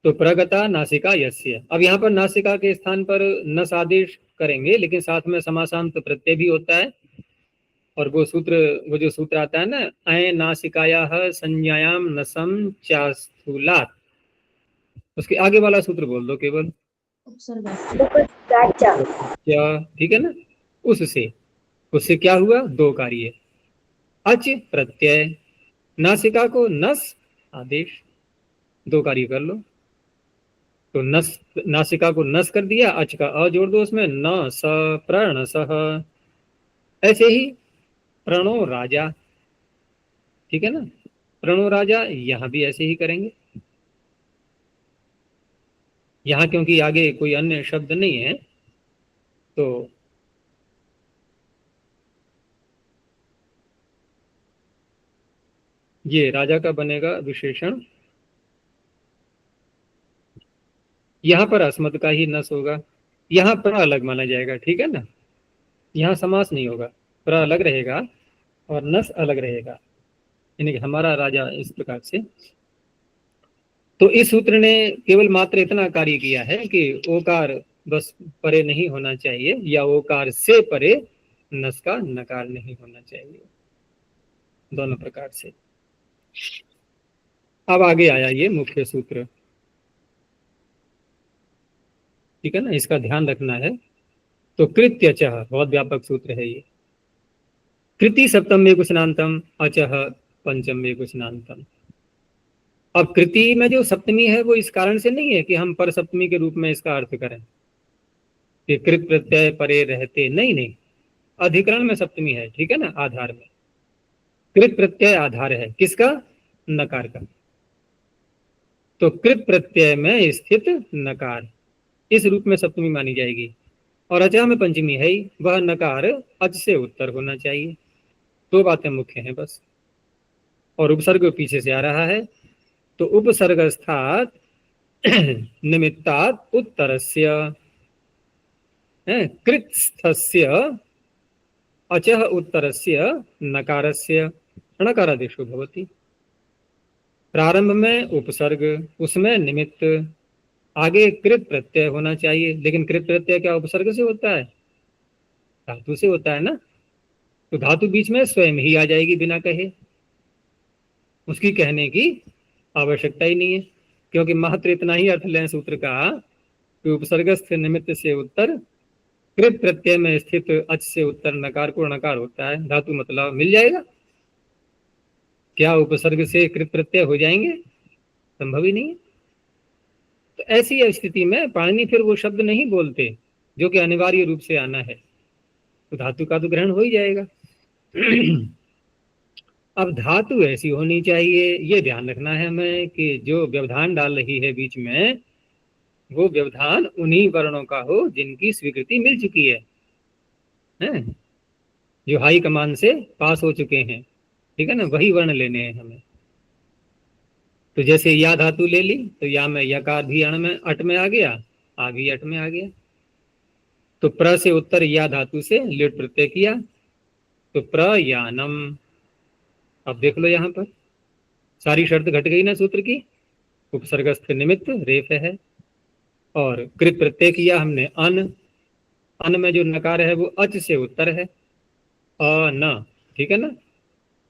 तो प्रगता नासिका यस्य। अब यहाँ पर नासिका के स्थान पर नस आदेश करेंगे, लेकिन साथ में समासांत प्रत्यय भी होता है, और वो जो सूत्र आता है ना, अय नासिकायाः संज्ञायाम नसम चास्थूलात्, उसके आगे वाला सूत्र बोल दो केवल, उपसर्ग उपसर्गाच्च क्या, ठीक है ना। उससे उससे क्या हुआ, दो कार्य, अच प्रत्यय, नासिका को नस आदेश, दो कार्य कर लो। तो नस, नासिका को नस कर दिया, अच का अ जोड़ दो उसमें, न स प्रण सह। ऐसे ही प्रणो राजा, ठीक है ना, प्रणो राजा, यहां भी ऐसे ही करेंगे। यहां क्योंकि आगे कोई अन्य शब्द नहीं है, तो ये राजा का बनेगा विशेषण। यहां पर अस्मत् का ही नस होगा, यहां पर अलग माना जाएगा, ठीक है ना। यहां समास नहीं होगा, पर अलग रहेगा और नस अलग रहेगा, यानी कि हमारा राजा, इस प्रकार से। तो इस सूत्र ने केवल मात्र इतना कार्य किया है कि ओकार बस परे नहीं होना चाहिए, या ओकार से परे नस का नकार नहीं होना चाहिए, दोनों प्रकार से। अब आगे आया ये मुख्य सूत्र, ठीक है ना, इसका ध्यान रखना है। तो कृत्यचः बहुत व्यापक सूत्र है ये। कृति सप्तम में कुशनांतम, अचः पंचम में कुशनांतम। अब कृति में जो सप्तमी है वो इस कारण से नहीं है कि हम पर सप्तमी के रूप में इसका अर्थ करें कि कृत प्रत्यय परे रहते, नहीं नहीं, अधिकरण में सप्तमी है, ठीक है ना, आधार में। कृत प्रत्यय आधार है किसका, नकार का। तो कृत प्रत्यय में स्थित नकार, इस रूप में सप्तमी मानी जाएगी। और अचा में पंचमी है ही, वह नकार अच से उत्तर होना चाहिए। दो बातें मुख्य हैं बस, और उपसर्ग पीछे से आ रहा है। तो उपसर्गस्थात् निमित्तात् उत्तरस्य कृत्स्थस्य अचः उत्तरस्य नकारस्य णकारादेशो भवति। प्रारंभ में उपसर्ग, उसमें निमित्त, आगे कृत प्रत्यय होना चाहिए। लेकिन कृत प्रत्यय क्या उपसर्ग से होता है, धातु से होता है ना। तो धातु बीच में स्वयं ही आ जाएगी बिना कहे, उसकी कहने की आवश्यकता ही नहीं है, क्योंकि मात्र इतना ही अर्थ लें सूत्र का कि उपसर्गस्थ निमित्त से उत्तर, कृत प्रत्यय में स्थित अच से उत्तर नकार को णकार होता है, धातु मतलब मिल जाएगा। क्या उपसर्ग से कृत प्रत्यय हो जाएंगे, संभव ही नहीं है। तो ऐसी स्थिति में पाणिनि फिर वो शब्द नहीं बोलते जो कि अनिवार्य रूप से आना है, तो धातु का तो ग्रहण हो ही जाएगा। अब धातु ऐसी होनी चाहिए, ये ध्यान रखना है हमें कि जो व्यवधान डाल रही है बीच में, वो व्यवधान उन्हीं वर्णों का हो जिनकी स्वीकृति मिल चुकी है, जो हाई कमान से पास हो चुके हैं, ठीक है ना, वही वर्ण लेने हैं हमें। तो जैसे या धातु ले ली, तो या में यकार भी अण में अट में आ गया, आ भी अट में आ गया। तो प्र से उत्तर या धातु से लिट प्रत्यय किया, तो प्रयानम। अब देख लो यहां पर सारी शर्त घट गई ना सूत्र की। उपसर्गस्थ निमित्त रेफ है, और कृत प्रत्यय किया हमने अन, अन में जो नकार है वो अच से उत्तर है, न, ठीक है ना।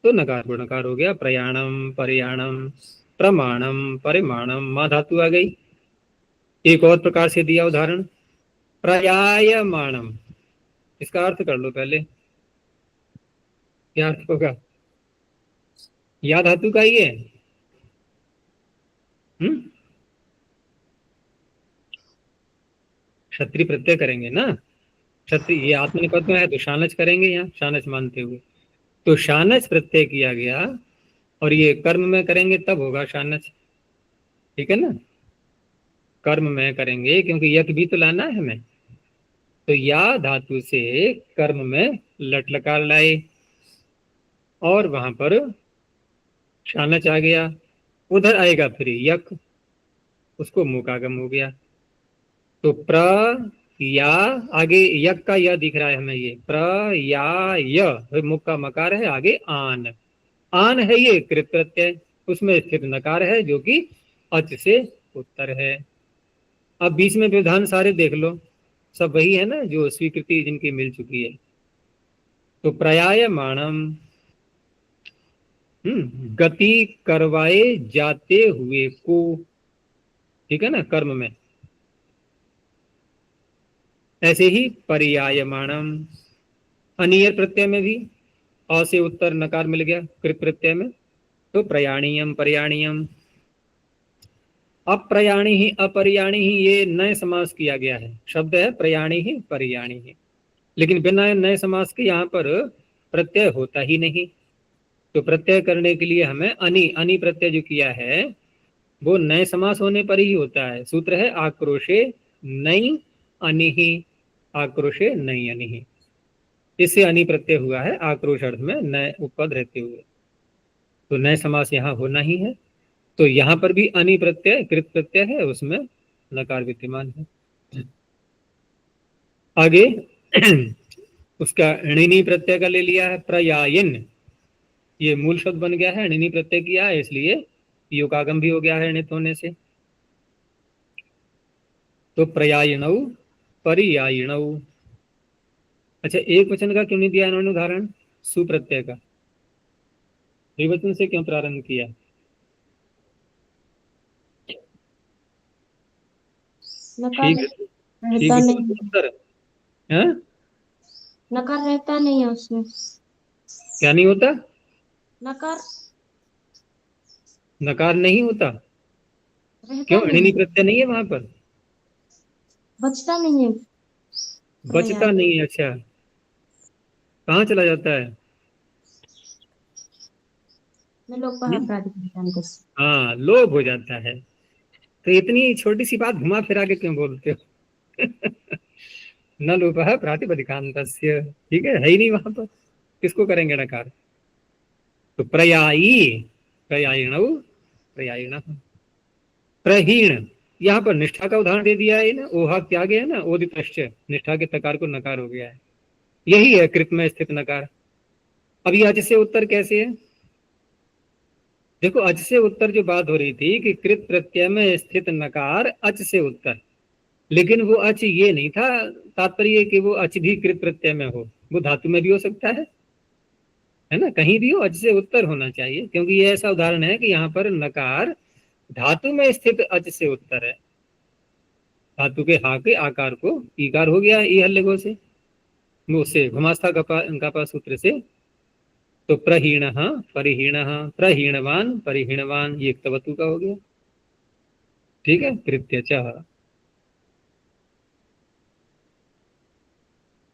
तो नकार को नकार हो गया, प्रयाणम परियाणम प्रमाणम परिमाणम, माँ धातु आ गई। एक और प्रकार से दिया उदाहरण, प्रयायमाणम, इसका अर्थ कर लो पहले, क्या अर्थ होगा, या धातु का ही है। क्षत्रिय प्रत्यय करेंगे ना, क्षत्रिय, ये आत्मनिपद में है तो शानच करेंगे, यहाँ शानच मानते हुए। तो शानच प्रत्यय किया गया, और ये कर्म में करेंगे तब होगा शानच, ठीक है ना, कर्म में करेंगे क्योंकि यक भी तो लाना है हमें। तो या धातु से कर्म में लट लकार लाए, और वहां पर शानच आ गया, उधर आएगा फिर यक, उसको मुकागम हो गया। तो प्र या, आगे यक का यह दिख रहा है हमें, ये प्र या य, मुख का मकार है, आगे आन, आन है ये कृत प्रत्यय, उसमें स्थित नकार है जो कि अच से उत्तर है। अब बीच में व्यवधान सारे देख लो, सब वही है ना जो स्वीकृति जिनकी मिल चुकी है। तो प्रयायमाणम, गति करवाए जाते हुए को, ठीक है ना, कर्म में। ऐसे ही पर्यायमाणम, अनियर प्रत्यय में भी अ से उत्तर नकार मिल गया कृत प्रत्यय में, तो प्रयाणीयम पर्याणीयम। अप्रयाणी ही अपरियाणी ही, ये नए समास किया गया है, शब्द है प्रयाणी ही परियाणी ही, लेकिन बिना नए समास के यहाँ पर प्रत्यय होता ही नहीं। तो प्रत्यय करने के लिए हमें अनि प्रत्यय जो किया है वो नए समास होने पर ही होता है। सूत्र है आक्रोशे नई अनिहि, आक्रोशे नई अनिहि, इससे अनि प्रत्यय हुआ है आक्रोश अर्थ में नए उपपद रहते हुए, तो नए समास यहाँ होना ही है। तो यहाँ पर भी अनि प्रत्यय कृत प्रत्यय है, उसमें नकार विद्यमान है। आगे उसका णिनी प्रत्यय का ले लिया है प्रयायन, ये मूल शब्द बन गया है, णिनी प्रत्यय किया है इसलिए योगागम भी हो गया है णित होने से। तो प्रयायणौ परियायणौ। अच्छा, एक वचन का क्यों नहीं दिया इन्होंने उदाहरण, सुप्रत्यय का, द्विवचन से क्यों प्रारंभ किया? नकार ठीक है, ठीक रहता है, तो नहीं, उत्तर है नकार रहता नहीं है उसमें, क्या नहीं होता? नकार नकार नहीं होता, रहता क्यों? नहीं णिनी है, प्रत्यय नहीं है वहां पर, बचता नहीं है बचता प्रयाय। नहीं है। अच्छा, कहाँ चला जाता है? मैं लोग कहा प्रातिपदिकांत से। हाँ, लोभ हो जाता है। तो इतनी छोटी सी बात घुमा फिरा के क्यों बोलते हो? न लोभः प्रातिपदिकान्तस्य, ठीक है ही नहीं वहां पर, किसको करेंगे नकार? तो प्रयायी, प्रयायिणौ प्रयायिण, प्रहीण, यहाँ पर निष्ठा का उदाहरण दे दिया है ना, ओहा त्याग है ना, ओदितश्च, निष्ठा के तकार को नकार हो गया है, यही है कृत में स्थित नकार। अब ये अज से उत्तर कैसे है? देखो, अच से उत्तर जो बात हो रही थी कि कृत प्रत्यय में स्थित नकार अच से उत्तर, लेकिन वो अच ये नहीं था तात्पर्य कि वो अच भी कृत प्रत्यय में हो, वो धातु में भी हो सकता है ना, कहीं भी हो अच से उत्तर होना चाहिए, क्योंकि ये ऐसा उदाहरण है कि यहाँ पर नकार धातु में स्थित अच से उत्तर है। धातु के हा के आकार को ईकार हो गया ई हल्लेगो से, वो से घुमास्था गपा सूत्र से। तो प्रहीण परिहीण, प्रहीणवान परिहीणवान, ये तवतु का हो गया, ठीक है। कृत्यचः,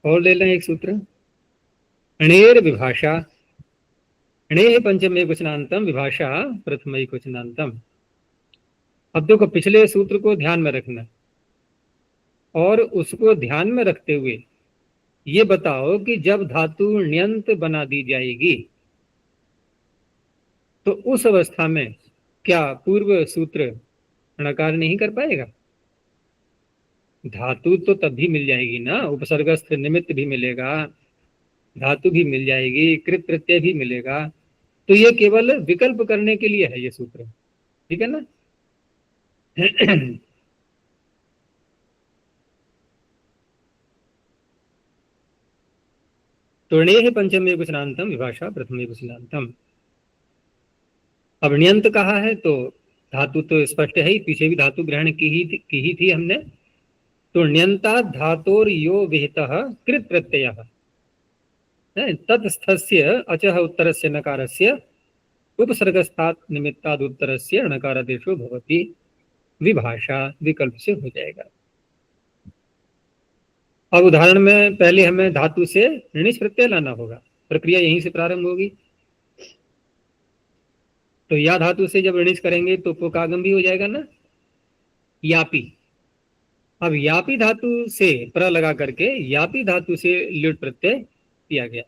और ले लें एक सूत्र, अणेर विभाषा, अणेः पंचमे क्वचनांतम विभाषा प्रथम क्वचनांतम। अब देखो, पिछले सूत्र को ध्यान में रखना और उसको ध्यान में रखते हुए ये बताओ कि जब धातु ण्यंत बना दी जाएगी तो उस अवस्था में क्या पूर्व सूत्र णकार नहीं कर पाएगा? धातु तो तब भी मिल जाएगी ना, उपसर्गस्थ निमित्त भी मिलेगा, धातु भी मिल जाएगी, कृत प्रत्यय भी मिलेगा, तो ये केवल विकल्प करने के लिए है ये सूत्र, ठीक है ना। तुर्णेह पंचमे कुशनांतम विभाषा प्रथमे कुशनांतम। अब ण्यंत कहा है तो धातु तो स्पष्ट है ही, पीछे भी धातु ग्रहण की ही थी हमने। तो ण्यंता धातोर यो विहितः कृत प्रत्ययः तत्स्थस्य अचः उत्तरस्य नकारस्य उपसर्गस्थात् निमित्ताद् उत्तरस्य णकारादेशो भवति, विभाषा विकल्प से हो जाएगा। अब उदाहरण में पहले हमें धातु से ऋणिच प्रत्यय लाना होगा, प्रक्रिया यहीं से प्रारंभ होगी। तो या धातु से जब ऋणिच करेंगे तो पोकागम भी हो जाएगा ना, यापी। अब यापी धातु से प्र लगा करके यापी धातु से ल्युट प्रत्यय किया गया,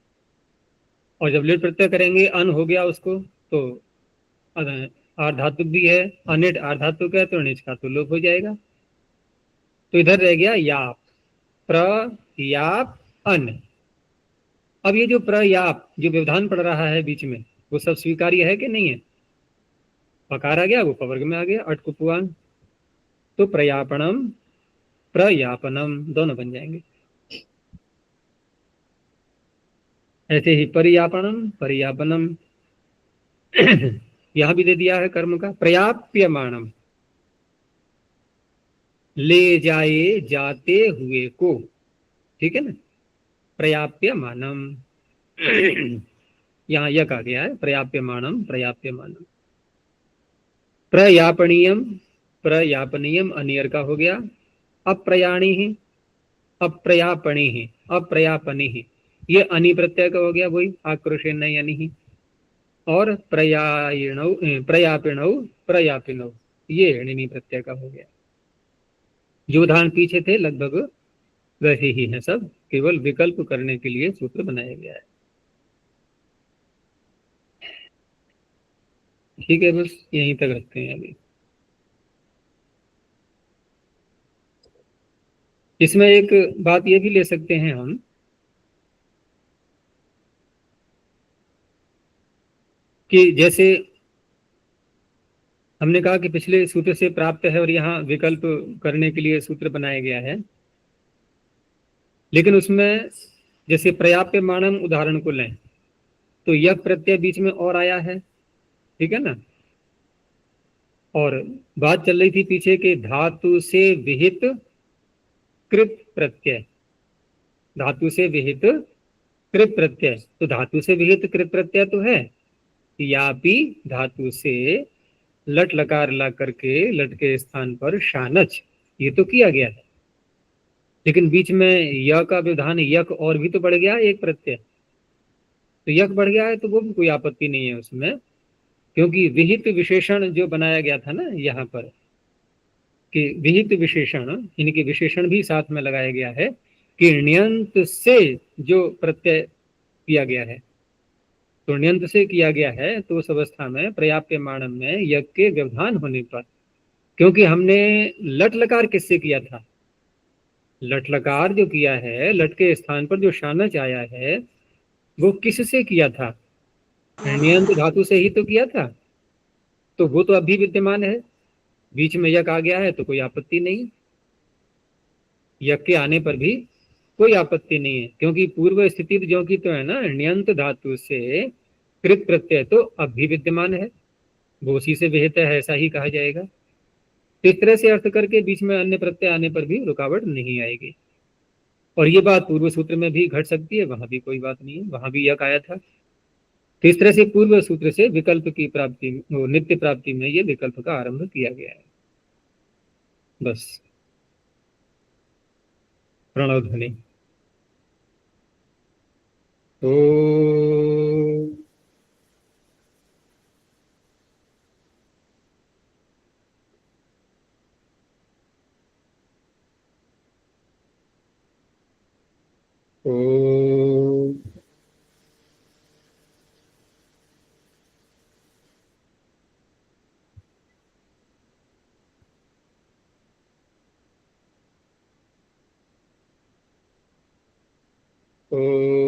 और जब ल्युट प्रत्यय करेंगे अन हो गया उसको, तो आर्धातु भी है, अनिट आर्धातु का, तो ऋणिच का तो लोप हो जाएगा। तो इधर रह गया याप, प्र याप अन। अब ये जो प्रयाप जो व्यवधान पड़ रहा है बीच में, वो सब स्वीकार्य है कि नहीं है? पकार आ गया, वो पवर्ग में आ गया, अटकुपुआन, तो प्रयापणम प्रयापनम दोनों बन जाएंगे। ऐसे ही परियापणम परियापनम, यहां भी दे दिया है कर्म का। प्रयाप्यमाणम, ले जाए जाते हुए को, ठीक है ना, प्रयाप्य मानम। यहाँ यक आ गया है, प्रयाप्य मानम, प्रयाप्य मानम। प्रयापणीयम, प्रयापनीयम अनियर का हो गया। अप्रयाणी ही, अप्रयापणी ही, अप्रयापनी ही, ये अनि प्रत्यय का हो गया, वही आक्रोशेन यानी ही। और प्रयायिणौ, प्रयापिणौ, प्रयापिनौ, ये णिनी प्रत्यय का हो गया। जो उदाहरण पीछे थे लगभग वैसे ही है सब, केवल विकल्प करने के लिए सूत्र बनाया गया है। ठीक है, बस यहीं तक रखते हैं अभी। इसमें एक बात ये भी ले सकते हैं हम कि जैसे हमने कहा कि पिछले सूत्र से प्राप्त है और यहाँ विकल्प करने के लिए सूत्र बनाया गया है, लेकिन उसमें जैसे पर्याप्य मानम उदाहरण को लें तो यह प्रत्यय बीच में और आया है, ठीक है ना। और बात चल रही थी पीछे के धातु से विहित कृत प्रत्यय, धातु से विहित कृत प्रत्यय, तो धातु से विहित कृत प्रत्यय तो है, यापी धातु से लट लकार ला करके लट के स्थान पर शानच, ये तो किया गया है। लेकिन बीच में य का व्यवधान यक और भी तो बढ़ गया एक प्रत्यय, तो यक बढ़ गया है तो वो भी कोई आपत्ति नहीं है उसमें, क्योंकि विहित विशेषण जो बनाया गया था ना यहाँ पर, कि विहित विशेषण, इनके विशेषण भी साथ में लगाया गया है कि ण्यंत से जो प्रत्यय किया गया है, तो ण्यंत से किया गया है तो उस अवस्था में पर्याप्य मानम में यक के व्यवधान होने पर, क्योंकि हमने लट लकार किससे किया था, लट लकार जो किया है, लट के स्थान पर जो शानच आया है वो किससे किया था, ण्यंत धातु से ही तो किया था, तो वो तो अभी विद्यमान है। बीच में यक आ गया है तो कोई आपत्ति नहीं, यक के आने पर भी कोई आपत्ति नहीं है, क्योंकि पूर्व स्थिति जो की तो है ना, ण्यंत धातु से कृत प्रत्यय तो अभी विद्यमान है, वो उसी से विहित है, ऐसा ही कहा जाएगा। तो इस तरह से अर्थ करके बीच में अन्य प्रत्यय आने पर भी रुकावट नहीं आएगी। और ये बात पूर्व सूत्र में भी घट सकती है, वहां भी कोई बात नहीं है, वहां भी यक आया था। तो इस तरह से पूर्व सूत्र से विकल्प की प्राप्ति, नित्य प्राप्ति में ये विकल्प का आरंभ किया गया है। बस, प्रणव ध्वनि। ओ ओ ओ